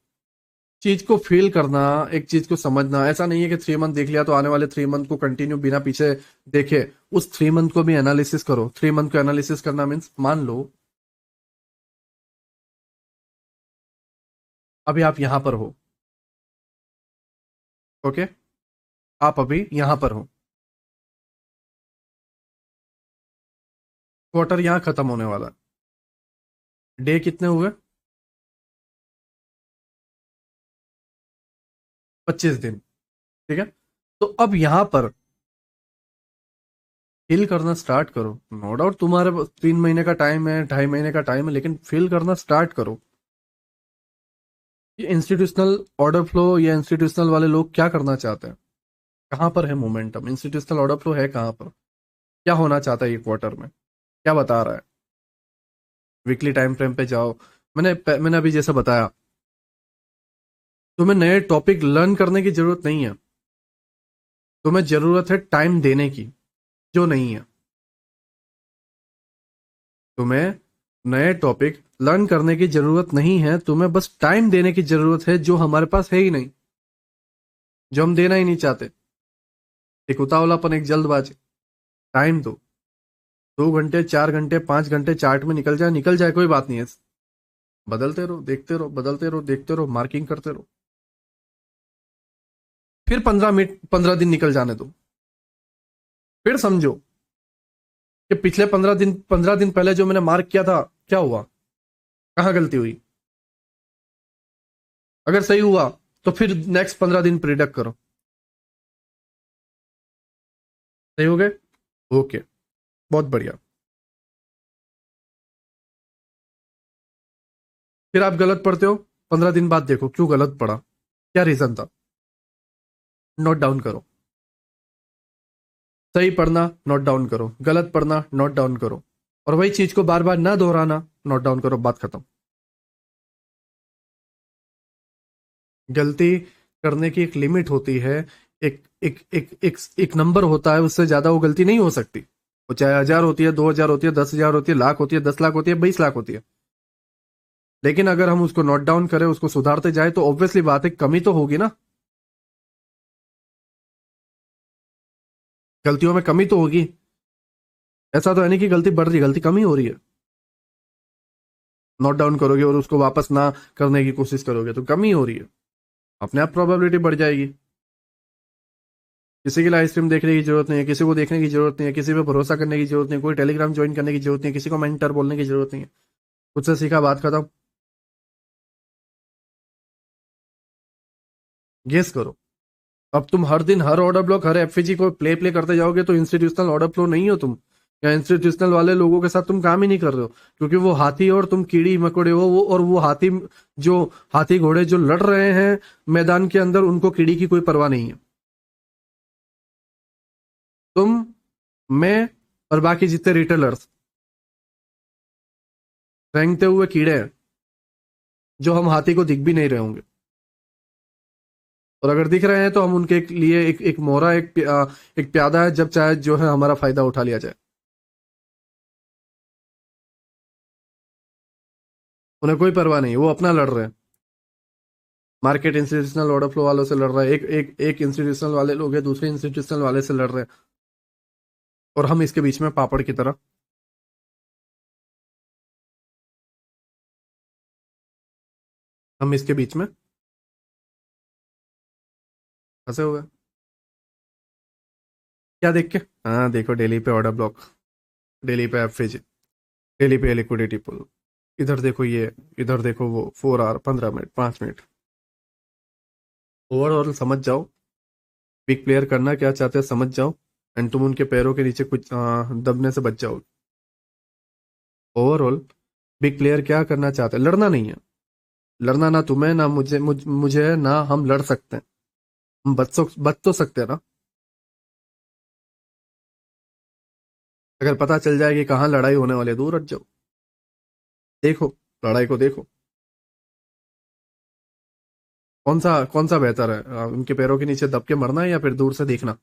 चीज को फील करना, एक चीज को समझना, ऐसा नहीं है कि 3 मंथ देख लिया तो आने वाले 3 मंथ को कंटिन्यू बिना पीछे देखे उस 3 मंथ को भी एनालिसिस करो। 3 मंथ को एनालिसिस करना मीन्स, मान लो अभी आप यहां पर हो, ओके, आप अभी यहां पर हो, क्वार्टर यहां खत्म होने वाला है, डे कितने हुए? 25 दिन, ठीक है। तो अब यहां पर फील करना स्टार्ट करो। नो डाउट तुम्हारे पास 3 महीने का टाइम है, 2.5 महीने का टाइम है, लेकिन फील करना स्टार्ट करो। ये इंस्टीट्यूशनल ऑर्डर फ्लो या इंस्टीट्यूशनल वाले लोग क्या करना चाहते हैं, कहां पर है मोमेंटम, इंस्टीट्यूशनल ऑर्डर फ्लो है कहां पर, क्या होना चाहता है ये क्वार्टर में, क्या बता रहा है। वीकली टाइम फ्रेम पे जाओ। मैंने अभी जैसा बताया, तुम्हें नए टॉपिक लर्न करने की जरूरत नहीं है, तुम्हें जरूरत है टाइम देने की, जो नहीं है। तुम्हें नए टॉपिक लर्न करने की जरूरत नहीं है, तुम्हें बस टाइम देने की जरूरत है, जो हमारे पास है ही नहीं, जो हम देना ही नहीं चाहते। एक उतावलापन, एक जल्दबाजी। टाइम दो, 2 घंटे, 4 घंटे, 5 घंटे चार्ट में निकल जाए, निकल जाए, कोई बात नहीं है। बदलते रहो, देखते रहो, बदलते रहो, देखते रहो, मार्किंग करते रहो। फिर 15 मिनट, 15 दिन निकल जाने दो। फिर समझो कि पिछले 15 दिन, 15 दिन पहले जो मैंने मार्क किया था, क्या हुआ, कहां गलती हुई। अगर सही हुआ तो फिर नेक्स्ट 15 दिन प्रिडिक्ट करो। सही हो गए, ओके, बहुत बढ़िया। फिर आप गलत पढ़ते हो, 15 दिन बाद देखो क्यों गलत पढ़ा, क्या रीजन था, नोट डाउन करो। सही पढ़ना, नोट डाउन करो, गलत पढ़ना, नोट डाउन करो, और वही चीज को बार बार ना दोहराना, नोट डाउन करो, बात खत्म। गलती करने की एक लिमिट होती है, एक नंबर होता है, उससे ज्यादा वो गलती नहीं हो सकती। वो चाहे 1000 होती है, 2000 होती है, 10,000 होती है, लाख होती है, 10 लाख होती है, 20 लाख होती है। लेकिन अगर हम उसको नोट डाउन करें, उसको सुधारते जाए, तो ऑब्वियसली बात है, कमी तो होगी ना। गलतियों में कमी तो होगी, ऐसा तो है नहीं कि गलती बढ़ रही है, गलती कमी हो रही है। नोट डाउन करोगे और उसको वापस ना करने की कोशिश करोगे तो कमी हो रही है, अपने आप प्रोबेबिलिटी बढ़ जाएगी। किसी के लिए आइसक्रीम देखने की जरूरत नहीं है, किसी को देखने की जरूरत नहीं है, किसी पे भरोसा करने की जरूरत नहीं है, कोई टेलीग्राम ज्वाइन करने की जरूरत नहीं है, किसी को मेंटर बोलने की जरूरत नहीं है। खुद से सीखा, बात खत्म। गेस करो। अब तुम हर दिन हर ऑर्डर ब्लॉक हर एफपीजी को प्ले प्ले करते जाओगे तो इंस्टीट्यूशनल ऑर्डर फ्लो नहीं हो तुम, या इंस्टीट्यूशनल वाले लोगों के साथ तुम काम ही नहीं कर रहे हो, क्योंकि वो हाथी और तुम कीड़ी मकोड़े हो। वो और वो हाथी, जो हाथी घोड़े जो लड़ रहे हैं मैदान के अंदर, उनको कीड़ी की कोई परवाह नहीं है। तुम, मैं और बाकी जितने रिटेलर्स रेंगते हुए कीड़े हैं, जो हम हाथी को दिख भी नहीं रहे होंगे। और अगर दिख रहे हैं तो हम उनके लिए एक मोहरा, एक प्यादा है, जब चाहे जो है हमारा फायदा उठा लिया जाए। उन्हें कोई परवाह नहीं, वो अपना लड़ रहे हैं। मार्केट इंस्टीट्यूशनल ऑर्डर फ्लो वालों से लड़ रहा है, एक इंस्टीट्यूशनल वाले लोग हैं दूसरे इंस्टीट्यूशनल वाले से लड़ रहे हैं, और हम इसके बीच में पापड़ की तरह, हम इसके बीच में फंसे हुए हैं। क्या देख के? हाँ देखो, डेली पे ऑर्डर ब्लॉक, डेली पे एवरेज, डेली पे लिक्विडिटी पुल, इधर देखो ये, इधर देखो वो, 4 आवर, 15 मिनट, 5 मिनट। ओवरऑल समझ जाओ, बिग प्लेयर करना क्या चाहते हैं समझ जाओ, एंड तुम उनके पैरों के नीचे कुछ दबने से बच जाओगे। ओवरऑल बिग प्लेयर क्या करना चाहते हैं, लड़ना नहीं है। लड़ना ना तुम्हें ना मुझे है, ना हम लड़ सकते हैं। हम बच तो सकते हैं ना। अगर पता चल जाए कि कहाँ लड़ाई होने वाली है, दूर हट जाओ। देखो, लड़ाई को देखो। कौन सा बेहतर है, उनके पैरों के नीचे दब के मरना है या फिर दूर से देखना?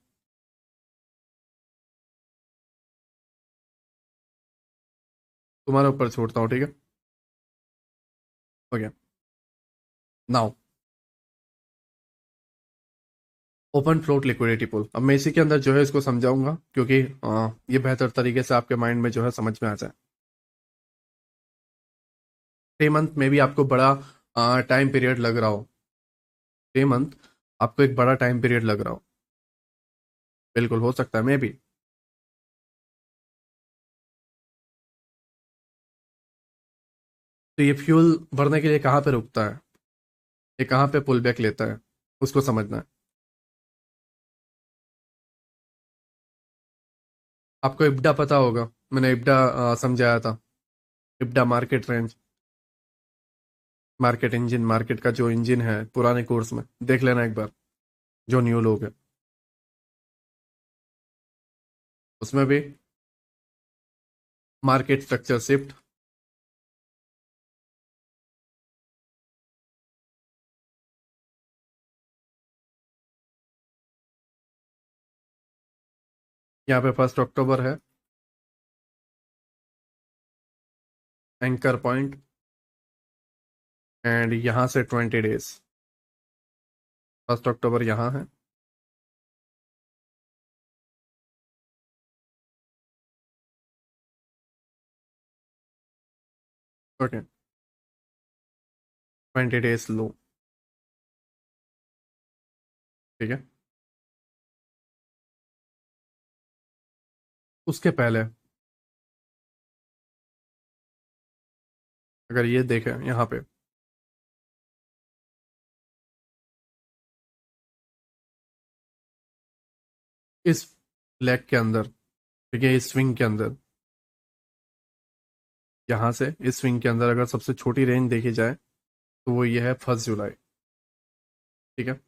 तुम्हारे ऊपर छोड़ता हूँ, ठीक है। Okay, now open float liquidity pool. अब मैं इसी के अंदर जो है इसको समझाऊंगा, क्योंकि ये बेहतर तरीके से आपके माइंड में जो है समझ में आ जाए। 3 मंथ में भी आपको बड़ा टाइम पीरियड लग रहा हो, 3 मंथ आपको एक बड़ा टाइम पीरियड लग रहा हो, बिल्कुल हो सकता है, मैं भी। तो ये फ्यूल भरने के लिए कहाँ पे रुकता है, ये कहाँ पे पुल बैक लेता है, उसको समझना है। आपको इब्डा पता होगा, मैंने इब्डा समझाया था। IPDA market range, market engine, market का जो इंजन है, पुराने कोर्स में देख लेना एक बार, जो न्यू लोग हैं उसमें भी। मार्केट स्ट्रक्चर शिफ्ट, यहाँ पे 1 अक्टूबर है, एंकर पॉइंट, एंड यहाँ से 20 डेज। 1 अक्टूबर यहाँ है, ओके, 20 डेज लो, ठीक है। उसके पहले अगर ये देखें यहाँ पे, इस लेग के अंदर, ठीक है, इस स्विंग के अंदर, यहाँ से इस स्विंग के अंदर अगर सबसे छोटी रेंज देखी जाए तो वो ये है 1 जुलाई, ठीक है,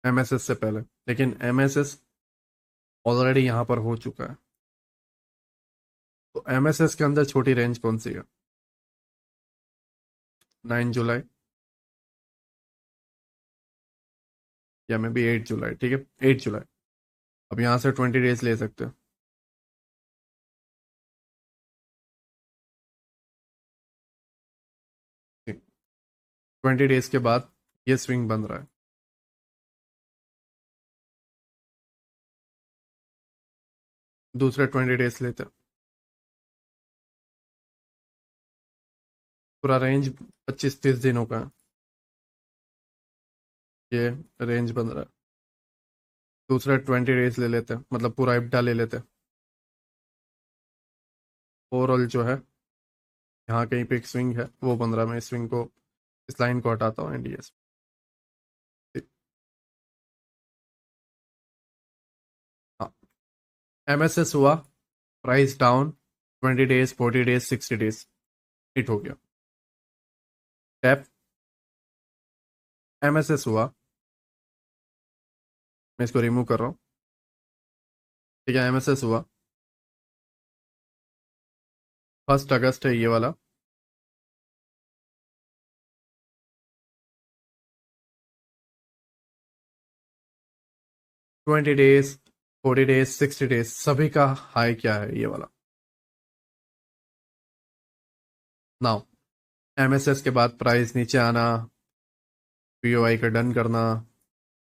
एमएसएस से पहले। लेकिन एमएसएस ऑलरेडी यहाँ पर हो चुका है, तो एमएसएस के अंदर छोटी रेंज कौन सी है? 9 जुलाई, या मे बी 8 जुलाई, ठीक है, 8 जुलाई। अब यहाँ से 20 डेज ले सकते हो, 20 डेज के बाद ये स्विंग बन रहा है, दूसरे 20 डेज लेते हैं। पूरा रेंज 25-30 दिनों का है। ये रेंज बन रहा है। दूसरे 20 डेज ले लेते हैं, मतलब पूरा इब्डा ले लेते हैं। ओवरऑल जो है यहाँ कहीं पे एक स्विंग है, वो बन रहा है। मैं इस स्विंग को, इस लाइन को हटाता हूँ एनडीएस। हाँ, एमएसएस हुआ, price down, 20 days, 40 days, 60 days hit हो गया। टैप, एमएसएस हुआ, मैं इसको रिमूव कर रहा हूँ। ठीक है, एमएसएस हुआ, 1 अगस्त है ये वाला। 20 डेज, 40 डेज, 60 डेज, सभी का हाई क्या है ये वाला। नाउ, एमएसएस के बाद प्राइस नीचे आना, पीओआई का डन करना,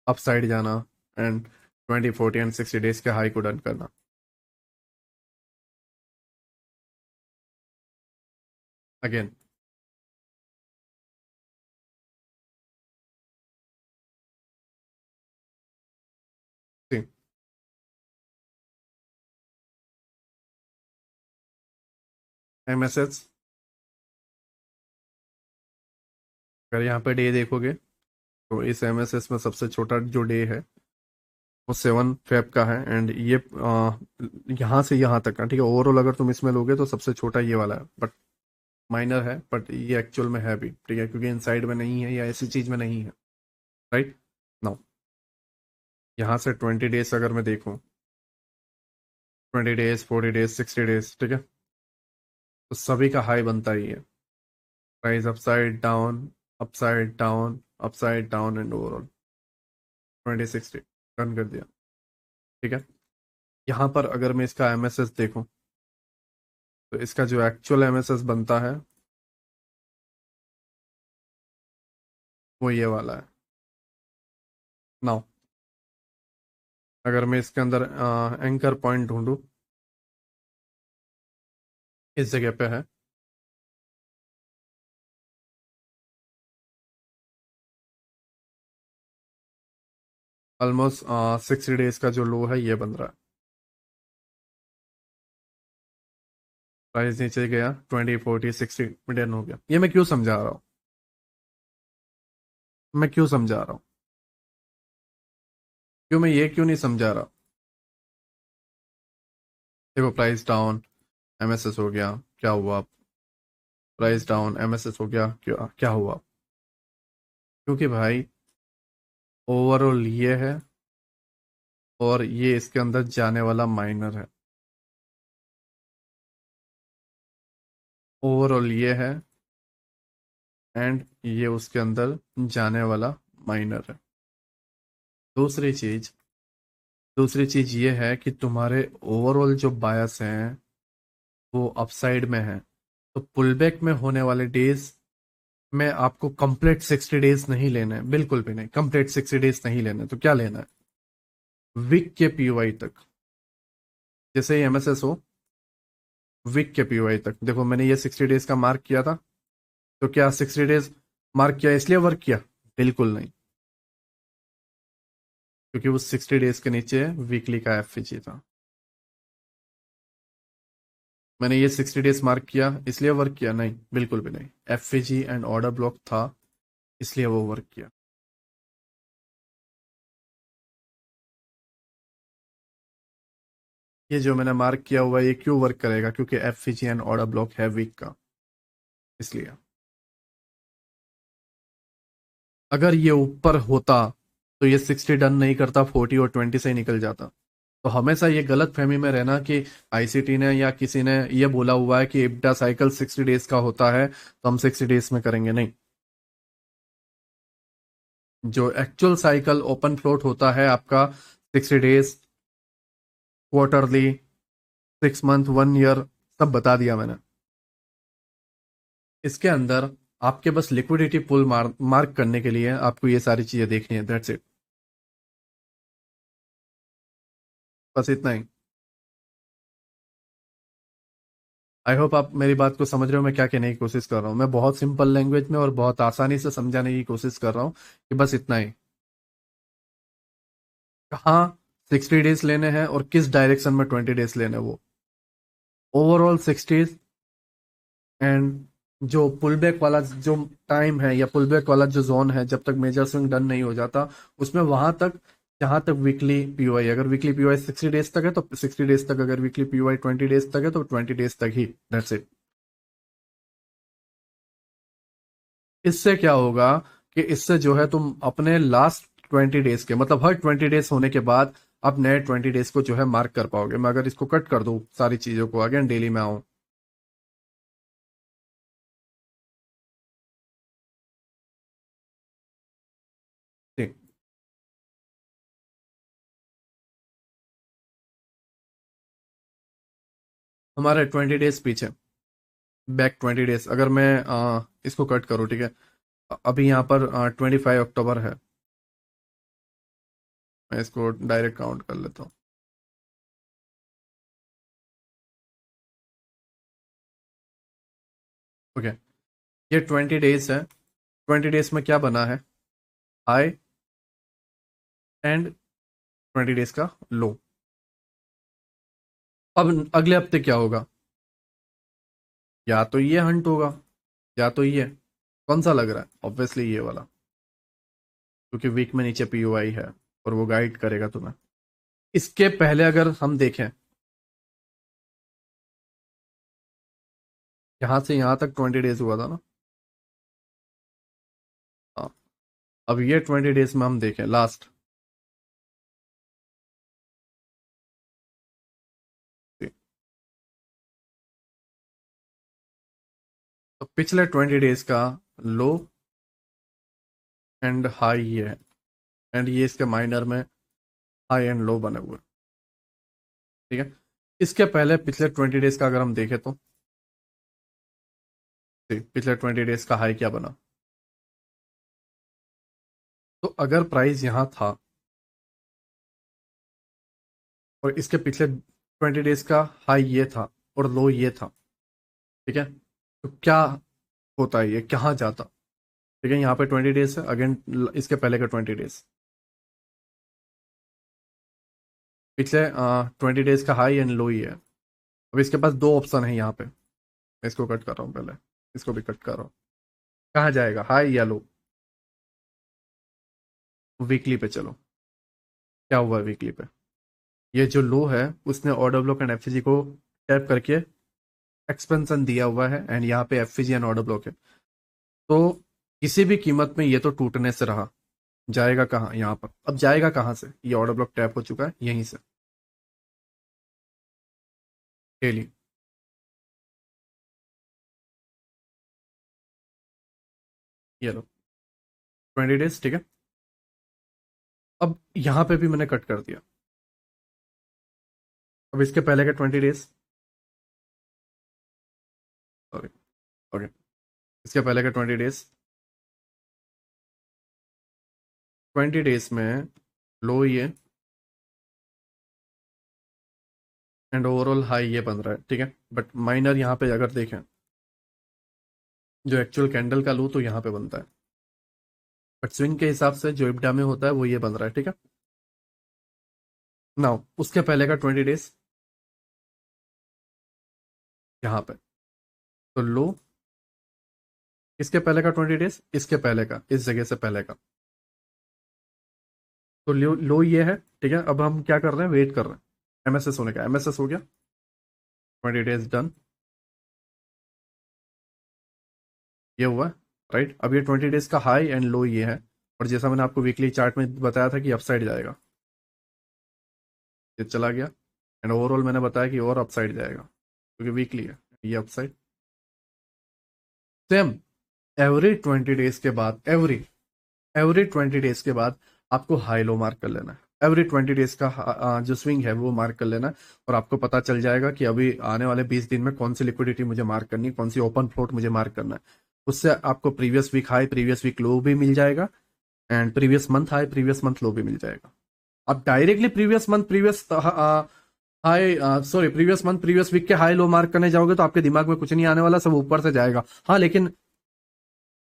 अपसाइड जाना, एंड 20, 40 एंड 60 डेज के हाई को डन करना। अगेन, एमएसएस, अगर यहाँ पे डे देखोगे तो इस एमएसएस में सबसे छोटा जो डे है वो 7 फेब का है। एंड ये यहाँ से यहाँ तक का, ठीक है। ओवरऑल अगर तुम इसमें लोगे तो सबसे छोटा ये वाला है, बट माइनर है, बट ये एक्चुअल में है भी, ठीक है, क्योंकि इनसाइड में नहीं है या ऐसी चीज में नहीं है। राइट नाउ, यहाँ से 20 डेज अगर मैं देखूँ, 20 डेज, 40 डेज, 60 डेज, ठीक है, तो सभी का हाई बनता ही है। Price upside down, upside down, upside down, and overall 2060 run कर दिया। ठीक है, यहाँ पर अगर मैं इसका एमएसएस देखूं तो इसका जो एक्चुअल एमएसएस बनता है वो ये वाला है। नाउ, अगर मैं इसके अंदर एंकर पॉइंट ढूंढूं, इस जगह पे है। ऑलमोस्ट 60 डेज का जो लो है ये बन रहा है। प्राइस नीचे गया, 20, 40, 60 मिडियन हो गया। ये मैं क्यों समझा रहा हूँ, मैं क्यों समझा रहा हूँ, क्यों मैं ये क्यों नहीं समझा रहा। देखो, प्राइस डाउन, एमएसएस हो गया, क्या हुआ। प्राइस डाउन, एमएसएस हो गया, क्या क्या हुआ। क्योंकि भाई ओवरऑल ये है, और ये इसके अंदर जाने वाला माइनर है। ओवरऑल ये है, एंड ये उसके अंदर जाने वाला माइनर है। दूसरी चीज, दूसरी चीज ये है कि तुम्हारे ओवरऑल जो बायस हैं वो अपसाइड में है। तो पुलबैक में होने वाले डेज में आपको कंप्लीट 60 डेज नहीं लेना है, बिल्कुल भी नहीं। कंप्लीट 60 डेज नहीं लेना है, तो क्या लेना है, वीक के पीओआई तक। जैसे ही एमएसएस हो, वीक के पीओआई तक। देखो, मैंने ये 60 डेज का मार्क किया था, तो क्या 60 डेज मार्क किया इसलिए वर्क किया, बिल्कुल नहीं। क्योंकि वो 60 डेज के नीचे वीकली का एफईजी था। मैंने ये 60 डेज मार्क किया इसलिए वर्क किया, नहीं, बिल्कुल भी नहीं। एफईजी एंड ऑर्डर ब्लॉक था, इसलिए वो वर्क किया। ये जो मैंने मार्क किया हुआ है ये क्यों वर्क करेगा, क्योंकि एफईजी एंड ऑर्डर ब्लॉक है वीक का, इसलिए। अगर ये ऊपर होता तो ये 60 डन नहीं करता, 40 और 20 से ही निकल जाता। तो हमेशा ये गलत फहमी में रहना कि आईसीटी ने या किसी ने ये बोला हुआ है कि इब्डा साइकिल 60 डेज का होता है तो हम 60 डेज में करेंगे, नहीं। जो एक्चुअल साइकिल ओपन फ्लोट होता है आपका 60 डेज, क्वार्टरली, 6 मंथ, 1 ईयर, सब बता दिया मैंने। इसके अंदर आपके बस लिक्विडिटी पुल मार्क करने के लिए आपको ये सारी चीजें देखनी है, दैट्स इट। बस इतना ही। आई होप आप मेरी बात को समझ रहे हो मैं क्या कहने की कोशिश कर रहा हूँ। मैं बहुत सिंपल लैंग्वेज में और बहुत आसानी से समझाने की कोशिश कर रहा हूँ कि बस इतना ही। कहाँ 60 डेज लेने हैं और किस डायरेक्शन में 20 डेज लेने हैं, वो ओवरऑल 60। एंड जो पुल बैक वाला जो टाइम है या पुल बैक वाला जो जोन है, जब तक मेजर स्विंग डन नहीं हो जाता, उसमें वहां तक जहां तक वीकली पीओआई, अगर वीकली पीओआई 60 डेज तक है तो 60 डेज तक, अगर वीकली पीओआई 20 डेज तक है तो 20 डेज तक ही, दैट्स इट। इससे क्या होगा कि इससे जो है तुम अपने लास्ट 20 डेज के, मतलब हर 20 डेज होने के बाद आप नए 20 डेज को जो है मार्क कर पाओगे। मैं अगर इसको कट कर दूं सारी चीजों को, अगेन डेली में आऊं। ठीक। हमारे 20 डेज पीछे, बैक 20 डेज, अगर मैं इसको कट करूँ, ठीक है। अभी यहाँ पर 25 अक्टूबर है। मैं इसको डायरेक्ट काउंट कर लेता हूँ। ओके। ये 20 डेज है। 20 डेज में क्या बना है? हाई एंड 20 डेज का लो। अब अगले हफ्ते क्या होगा? या तो ये हंट होगा, या तो ये। कौन सा लग रहा है? ऑब्वियसली ये वाला, क्योंकि वीक में नीचे पीओआई है और वो गाइड करेगा तुम्हें। इसके पहले अगर हम देखें, यहाँ से यहाँ तक 20 डेज हुआ था ना। हाँ। अब ये 20 डेज में हम देखें लास्ट, तो पिछले 20 डेज का लो एंड हाई ये है, एंड ये इसके माइनर में हाई एंड लो बने हुए हैं, ठीक है। इसके पहले पिछले 20 डेज का अगर हम देखें तो पिछले 20 डेज का हाई क्या बना? तो अगर प्राइस यहाँ था और इसके पिछले 20 डेज का हाई ये था और लो ये था, ठीक है, तो क्या होता है? ये कहाँ जाता? ठीक है, यहाँ पे 20 डेज है, अगेन इसके पहले का 20 डेज, पिछले 20 डेज का हाई एंड लो ही है। अब इसके पास दो ऑप्शन है यहाँ पे। मैं इसको कट कर रहा हूँ पहले, इसको भी कट कर रहा हूँ। कहाँ जाएगा, हाई या लो? वीकली पे चलो। क्या हुआ वीकली पे? ये जो लो है उसने ऑर्डर ब्लॉक एंड एफसीजी को टैप करके एक्सपेंशन दिया हुआ है, एंड यहाँ पे एफसीजी एंड ऑर्डर ब्लॉक है। तो किसी भी कीमत में ये तो टूटने से रहा। जाएगा कहाँ यहाँ पर? अब जाएगा कहाँ से? ये ऑर्डर ब्लॉक टैप हो चुका है यहीं से, डेली। ये लो 20 डेज, ठीक है। अब यहाँ पे भी मैंने कट कर दिया। अब इसके पहले के 20 डेज, सॉरी, ओके, इसके पहले के 20 डेज, 20 डेज में लो ये एंड ओवरऑल हाई ये बन रहा है, ठीक है। बट माइनर यहाँ पे अगर देखें, जो एक्चुअल कैंडल का लो तो यहाँ पे बनता है, बट स्विंग के हिसाब से जो इब्डा में होता है वो ये बन रहा है, ठीक है। नाउ उसके पहले का 20 डेज यहाँ पे, तो लो, इसके पहले का 20 डेज, इसके पहले का, इस जगह से पहले का, तो लो ये है, ठीक है। अब हम क्या कर रहे हैं? वेट कर रहे हैं एमएसएस होने का। एमएसएस हो गया, 20 डेज डन, ये हुआ, राइट। अब ये 20 डेज का हाई एंड लो ये है, और जैसा मैंने आपको वीकली चार्ट में बताया था कि अपसाइड जाएगा, ये चला गया। एंड ओवरऑल मैंने बताया कि और अपसाइड जाएगा क्योंकि वीकली है, ये अपसाइड। सेम एवरी 20 डेज के बाद, एवरी 20 डेज के बाद आपको हाई लो मार्क कर लेना है। एवरी 20 डेज का जो स्विंग है वो मार्क कर लेना है, और आपको पता चल जाएगा कि अभी आने वाले 20 दिन में कौन सी लिक्विडिटी मुझे मार्क करनी है, कौन सी ओपन फ्लोट मुझे मार्क करना है। उससे आपको previous week high, previous week low भी मिल जाएगा, एंड previous month high, previous month low भी मिल जाएगा। आप directly previous month, previous high, sorry, previous month previous week के हाई लो मार्क करने जाओगे तो आपके दिमाग में कुछ नहीं आने वाला, सब ऊपर से जाएगा। हाँ, लेकिन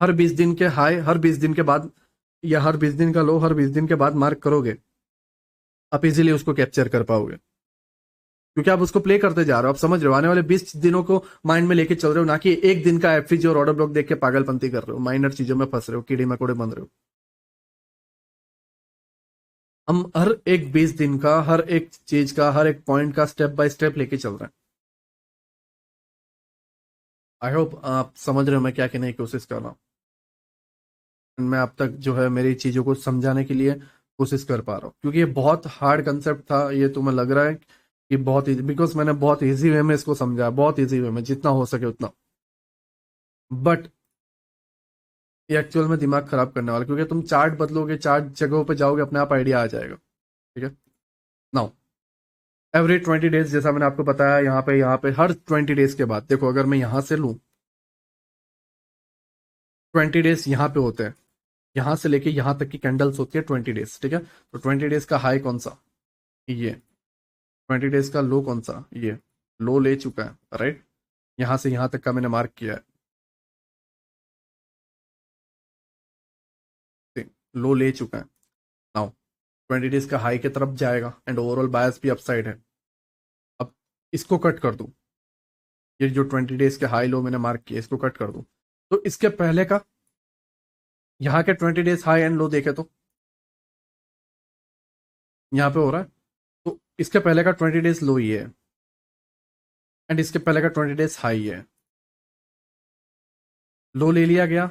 हर 20 दिन के हाई हर 20 दिन के बाद, या हर 20 दिन का लो हर 20 दिन के बाद मार्क करोगे, आप इजीली उसको कैप्चर कर पाओगे, क्योंकि आप उसको प्ले करते जा रहे हो। आप समझ रहे हो, आने वाले 20 दिनों को माइंड में लेके चल रहे हो, ना कि एक दिन का एफईजी और ऑर्डर ब्लॉक देख के पागलपंती कर रहे हो, माइनर चीजों में फंस रहे हो, कीड़े मकोड़े बन रहे हो। हम हर एक 20 दिन का, हर एक चीज का, हर एक पॉइंट का स्टेप बाय स्टेप लेके चल रहे हैं। आई होप आप समझ रहे हो मैं क्या कहने की कोशिश कर रहा हूँ। मैं अब तक जो है मेरी चीजों को समझाने के लिए कोशिश कर पा रहा हूँ, क्योंकि ये बहुत हार्ड कंसेप्ट था, ये तुम्हें लग रहा है कि बहुत इजी, बिकॉज मैंने बहुत इजी वे में इसको समझा, बहुत इजी वे में जितना हो सके उतना। बट ये एक्चुअल में दिमाग खराब करने वाला, क्योंकि तुम चार्ट बदलोगे, चार्ट जगहों पे जाओगे, अपने आप आइडिया आ जाएगा। ठीक है। नाउ, एवरी 20 डेज, जैसा मैंने आपको बताया, यहाँ पे हर 20 डेज के बाद देखो, अगर मैं यहाँ से लूँ, 20 डेज यहाँ पे होते हैं, यहाँ से लेके यहाँ तक की कैंडल्स होती है 20 डेज। ठीक है। तो 20 डेज का हाई कौन सा? ये। 20 डेज का लो कौन सा? ये। लो ले चुका है, राइट। यहाँ से यहाँ तक का मैंने मार्क किया है, लो ले चुका है। नाउ 20 डेज का हाई की तरफ जाएगा, एंड ओवरऑल बायस भी अपसाइड है। अब इसको कट कर दूं, ये जो 20 डेज के हाई लो मैंने मार्क किया, इसको कट कर दूं, तो इसके पहले का यहाँ के 20 डेज हाई एंड लो देखे तो यहाँ पे हो रहा है, तो इसके पहले का 20 डेज लो ये है, एंड इसके पहले का 20 डेज हाई है। लो ले लिया गया,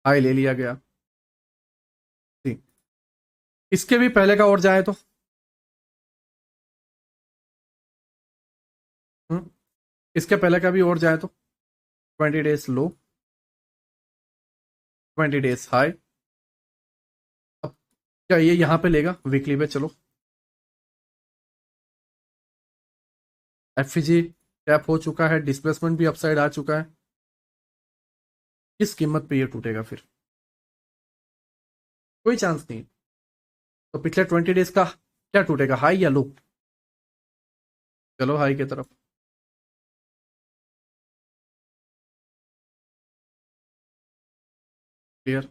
हाई ले लिया गया। ठीक। इसके भी पहले का और जाए तो, हम्म, इसके पहले का भी और जाए तो 20 डेज लो, 20 डेज हाई। अब क्या ये यहाँ पे लेगा वीकली पे? चलो, एफजी टैप हो चुका है, डिस्प्लेसमेंट भी अपसाइड आ चुका है। किस कीमत पे ये टूटेगा फिर? कोई चांस नहीं। तो पिछले 20 डेज का क्या टूटेगा, हाई या लो? चलो हाई की तरफ। क्लियर।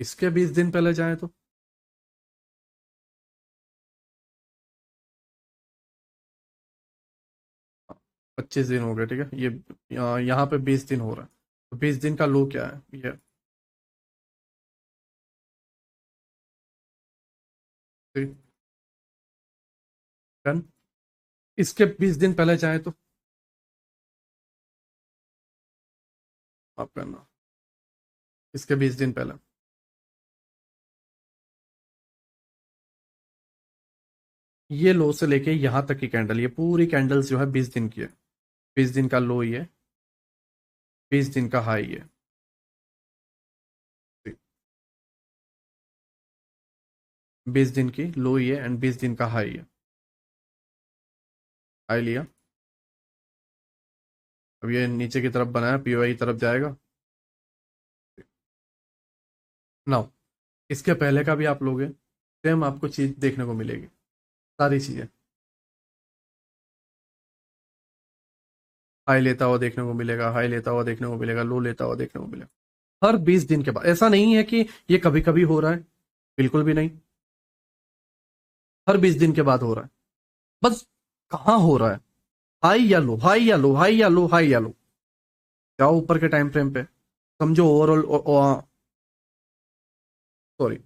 इसके 20 दिन पहले जाए तो 25 दिन हो गए। ठीक है, ये यहाँ पे 20 दिन हो रहा है, तो 20 दिन का लो क्या है? ये। डन। इसके 20 दिन पहले जाए तो आप करना, इसके 20 दिन पहले ये लो से लेके यहाँ तक की कैंडल, ये पूरी कैंडल्स जो है 20 दिन की है। 20 दिन का लो ये, 20 दिन का हाई है। 20 दिन की लो ये, एंड 20 दिन का हाई है। हाई लिया, अब ये नीचे की तरफ बनाया, पीओआई की तरफ जाएगा। नाउ, इसके पहले का भी आप लोगे, सेम आपको चीज देखने को मिलेगी, सारी चीजें हाई लेता हुआ देखने को मिलेगा, हाई लेता हुआ देखने को मिलेगा, लो लेता हुआ देखने को मिलेगा हर 20 दिन के बाद। ऐसा नहीं है कि ये कभी कभी हो रहा है, बिल्कुल भी नहीं, हर 20 दिन के बाद हो रहा है। बस कहाँ हो रहा है? हाई या लो, हाई या लो, हाई या लो, हाई या लो। जाओ ऊपर के टाइम फ्रेम पे, समझो ओवरऑल, सॉरी,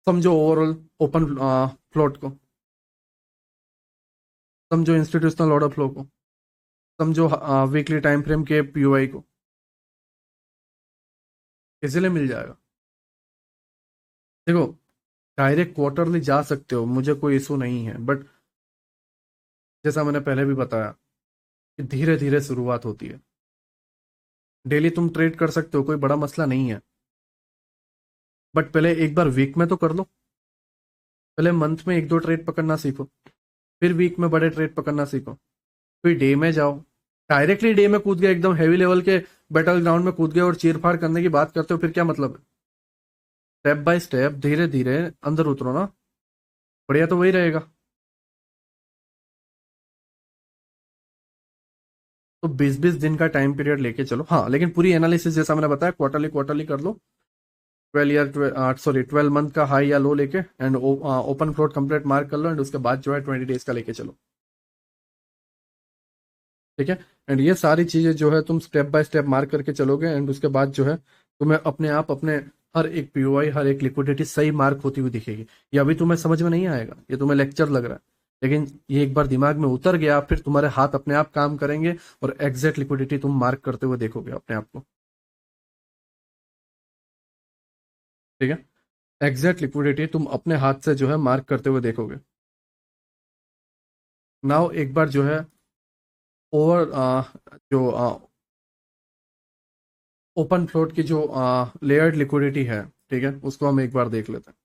समझो ओवरऑल ओपन फ्लोट को, समझो इंस्टीट्यूशनल ऑर्डर फ्लो को, समझो वीकली टाइम फ्रेम के पीओआई को, इजीली मिल जाएगा। देखो, डायरेक्ट क्वार्टरली जा सकते हो, मुझे कोई इशू नहीं है, बट जैसा मैंने पहले भी बताया कि धीरे धीरे शुरुआत होती है। डेली तुम ट्रेड कर सकते हो, कोई बड़ा मसला नहीं है, बट पहले एक बार वीक में तो कर लो। पहले मंथ में एक दो ट्रेड पकड़ना सीखो, फिर वीक में बड़े ट्रेड पकड़ना सीखो, फिर डे में जाओ। डायरेक्टली डे में कूद गए, एकदम हैवी लेवल के बैटल ग्राउंड में कूद गए और चीर फाड़ करने की बात करते हो, फिर क्या मतलब है? स्टेप बाय स्टेप, धीरे धीरे अंदर उतरो ना। बढ़िया तो वही रहेगा। तो 20-20 दिन का टाइम पीरियड लेके चलो, हाँ, लेकिन पूरी एनालिसिस जैसा मैंने बताया क्वार्टरली क्वार्टरली कर लो। 12 मंथ का हाई या लो लेके and open float complete mark कर लो, एंड उसके बाद जो है 20 डेज का लेके चलो। ठीक है। एंड ये सारी चीजें जो है तुम स्टेप बाय स्टेप मार्क करके चलोगे, एंड उसके बाद जो है तुम्हें अपने आप अपने हर एक पीओआई, हर एक लिक्विडिटी सही मार्क होती हुई दिखेगी। ये अभी तुम्हें समझ में नहीं आएगा, ये तुम्हें लेक्चर लग रहा है, लेकिन ये एक बार दिमाग में उतर गया फिर तुम्हारे हाथ अपने आप काम करेंगे, और एग्जैक्ट लिक्विडिटी तुम मार्क करते हुए देखोगे अपने आप को। ठीक है। एग्जैक्ट लिक्विडिटी तुम अपने हाथ से जो है मार्क करते हुए देखोगे। नाउ एक बार जो है ओवर जो ओपन फ्लोट की जो लेयर्ड लिक्विडिटी है, ठीक है, उसको हम एक बार देख लेते हैं।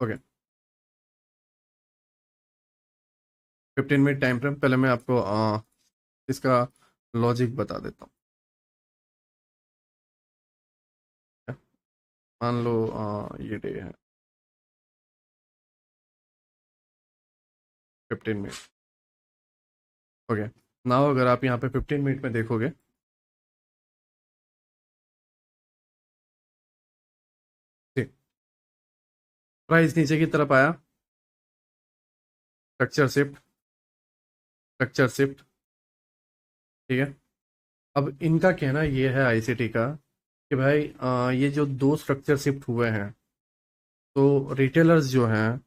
ओके। 15 मिनट टाइम फ्रेम, पहले मैं आपको इसका लॉजिक बता देता हूँ। मान लो ये डे है 15 मिनट। ओके। नाउ अगर आप यहाँ पे 15 मिनट में देखोगे, ठीक, प्राइस नीचे की तरफ आया, स्ट्रक्चर शिफ्ट, स्ट्रक्चर शिफ्ट। ठीक है। अब इनका कहना ये है आईसीटी का कि भाई ये जो दो स्ट्रक्चर शिफ्ट हुए हैं, तो रिटेलर्स जो हैं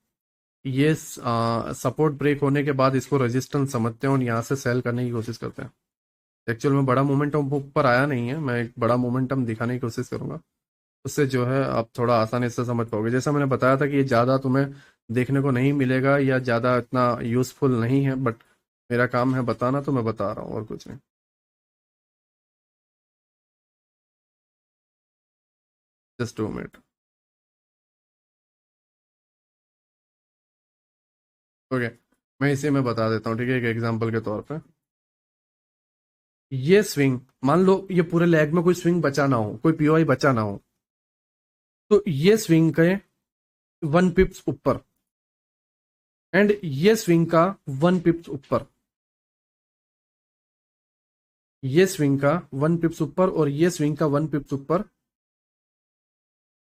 ये सपोर्ट ब्रेक होने के बाद इसको रेजिस्टेंस समझते हैं और यहाँ से सेल करने की कोशिश करते हैं। एक्चुअल में बड़ा मोमेंटम ऊपर आया नहीं है, मैं एक बड़ा मोमेंटम दिखाने की कोशिश करूंगा, उससे जो है आप थोड़ा आसानी से समझ पाओगे। जैसा मैंने बताया था कि ये ज़्यादा तुम्हें देखने को नहीं मिलेगा या ज़्यादा इतना यूजफुल नहीं है, बट मेरा काम है बताना, तो मैं बता रहा हूँ और कुछ नहीं। Just 2 minute. ओके। मैं इसे मैं बता देता हूँ, ठीक है, एक एग्जांपल के तौर पे। ये स्विंग, मान लो ये पूरे लेग में कोई स्विंग बचा ना हो, कोई पीओआई बचा ना हो, तो ये स्विंग के 1 पिप्स ऊपर, एंड ये स्विंग का 1 पिप्स ऊपर, ये स्विंग का 1 पिप्स ऊपर, और ये स्विंग का 1 पिप्स ऊपर,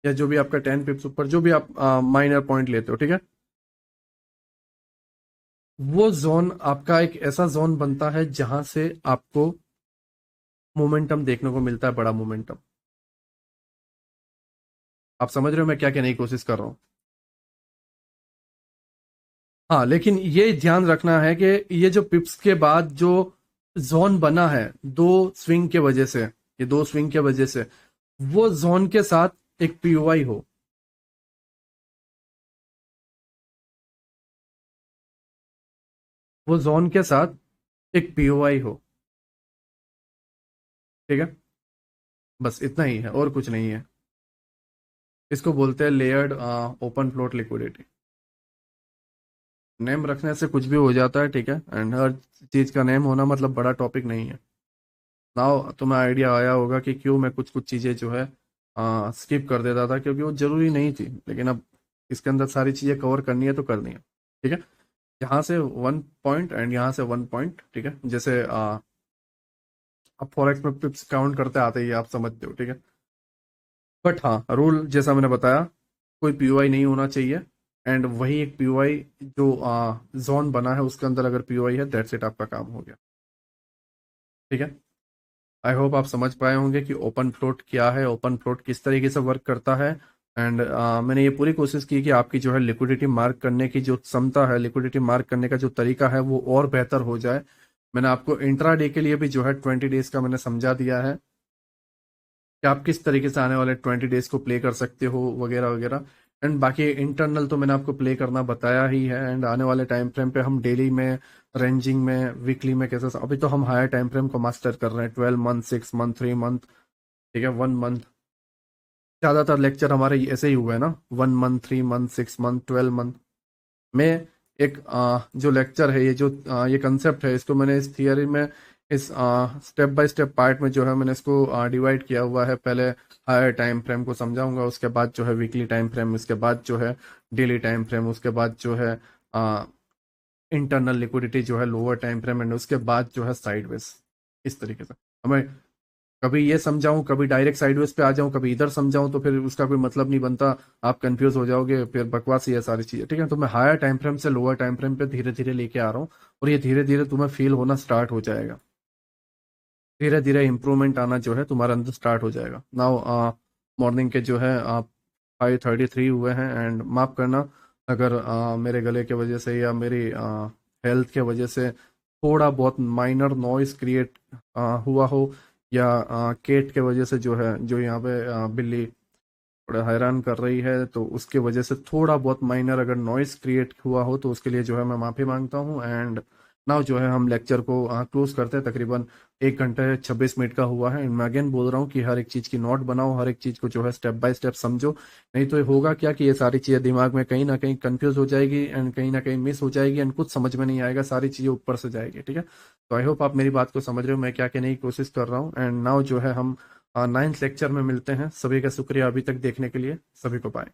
या जो भी आपका 10 पिप्स ऊपर, जो भी आप माइनर पॉइंट लेते हो, ठीक है, वो जोन आपका एक ऐसा जोन बनता है जहां से आपको मोमेंटम देखने को मिलता है, बड़ा मोमेंटम। आप समझ रहे हो मैं क्या कहने की कोशिश कर रहा हूं? हाँ, लेकिन ये ध्यान रखना है कि ये जो पिप्स के बाद जो जोन बना है दो स्विंग के वजह से, ये दो स्विंग के वजह से, वो जोन के साथ एक पीओआई हो, वो जोन के साथ एक पीओआई हो। ठीक है। बस इतना ही है और कुछ नहीं है। इसको बोलते हैं layered open float liquidity. Name रखने से कुछ भी हो जाता है, ठीक है, एंड हर चीज का नेम होना मतलब बड़ा टॉपिक नहीं है। नाउ तुम्हें आइडिया आया होगा कि क्यों मैं कुछ कुछ चीजें जो है स्किप कर देता था, क्योंकि वो जरूरी नहीं थी, लेकिन अब इसके अंदर सारी चीजें कवर करनी है तो करनी है। ठीक है। यहाँ से 1 पॉइंट एंड यहाँ से 1 पॉइंट, ठीक है, जैसे अब फॉरेक्स में पिप्स काउंट करते आते ही आप समझते हो, ठीक है। बट हाँ, रूल जैसा मैंने बताया, कोई पीओआई नहीं होना चाहिए, एंड वही एक पीओआई जो जोन बना है उसके अंदर अगर पीओआई है, दैट्स इट, आपका काम हो गया। ठीक है। आई होप आप समझ पाए होंगे कि ओपन फ्लोट क्या है, ओपन फ्लोट किस तरीके से वर्क करता है, एंड मैंने ये पूरी कोशिश की कि आपकी जो है लिक्विडिटी मार्क करने की जो क्षमता है, लिक्विडिटी मार्क करने का जो तरीका है वो और बेहतर हो जाए। मैंने आपको इंट्रा डे के लिए भी जो है 20 डेज का मैंने समझा दिया है कि आप किस तरीके से आने वाले 20 डेज को प्ले कर सकते हो, वगैरह वगैरह। एंड बाकी इंटरनल तो मैंने आपको प्ले करना बताया ही है, एंड आने वाले टाइम फ्रेम पे हम डेली में, रेंजिंग में, वीकली में कैसे, अभी तो हम हायर टाइम फ्रेम को मास्टर कर रहे हैं, 12 मंथ, 6 मंथ, 3 मंथ, ठीक है, 1 मंथ। ज्यादातर लेक्चर हमारे ऐसे ही हुए हैं ना, 1 मंथ, 3 मंथ, 6 मंथ, 12 मंथ में। एक जो लेक्चर है, ये जो ये कंसेप्ट है, इसको मैंने इस थियरी में इस स्टेप बाय स्टेप पार्ट में जो है मैंने इसको डिवाइड किया हुआ है। पहले हायर टाइम फ्रेम को समझाऊंगा, उसके बाद जो है वीकली टाइम फ्रेम, उसके बाद जो है डेली टाइम फ्रेम, उसके बाद जो है इंटरनल लिक्विडिटी जो है लोअर टाइम फ्रेम, एंड उसके बाद जो है साइडवेज। इस तरीके से हमें कभी ये समझाऊं, कभी डायरेक्ट साइडवेज पे आ जाऊं, कभी इधर समझाऊं, तो फिर उसका कोई मतलब नहीं बनता, आप कंफ्यूज हो जाओगे, फिर बकवास ही है सारी चीजें। ठीक है, तो मैं हायर टाइम फ्रेम से लोअर टाइम फ्रेम पे धीरे धीरे लेके आ रहा हूँ, और ये धीरे धीरे तुम्हें फील होना स्टार्ट हो जाएगा। धीरे धीरे इंप्रूवमेंट आना जो है तुम्हारे अंदर स्टार्ट हो जाएगा। नाउ मॉर्निंग के जो है 5:33 हुए हैं, एंड माफ करना अगर मेरे गले के वजह से या मेरी हेल्थ के वजह से थोड़ा बहुत माइनर नॉइस क्रिएट हुआ हो, या केट के वजह से जो है, जो यहाँ पे बिल्ली थोड़ा हैरान कर रही है, तो उसके वजह से थोड़ा बहुत माइनर अगर नॉइस क्रिएट हुआ हो तो उसके लिए जो है मैं माफ़ी मांगता हूँ। एंड नाउ जो है हम लेक्चर को क्लोज करते हैं। तकरीबन 1 घंटे 26 मिनट का हुआ है, एंड मैं अगेन बोल रहा हूँ कि हर एक चीज़ की नोट बनाओ, हर एक चीज़ को जो है स्टेप बाय स्टेप समझो। नहीं तो ये होगा क्या कि ये सारी चीज़ें दिमाग में कहीं ना कहीं कंफ्यूज हो जाएगी, एंड कहीं ना कहीं मिस हो जाएगी, एंड कुछ समझ में नहीं आएगा, सारी चीज़ें ऊपर से जाएगी। ठीक है, तो आई होप आप मेरी बात को समझ रहे हो मैं क्या कहने की कोशिश कर रहा हूँ। एंड नाउ जो है हम 9th लेक्चर में मिलते हैं। सभी का शुक्रिया अभी तक देखने के लिए। सभी को बाय।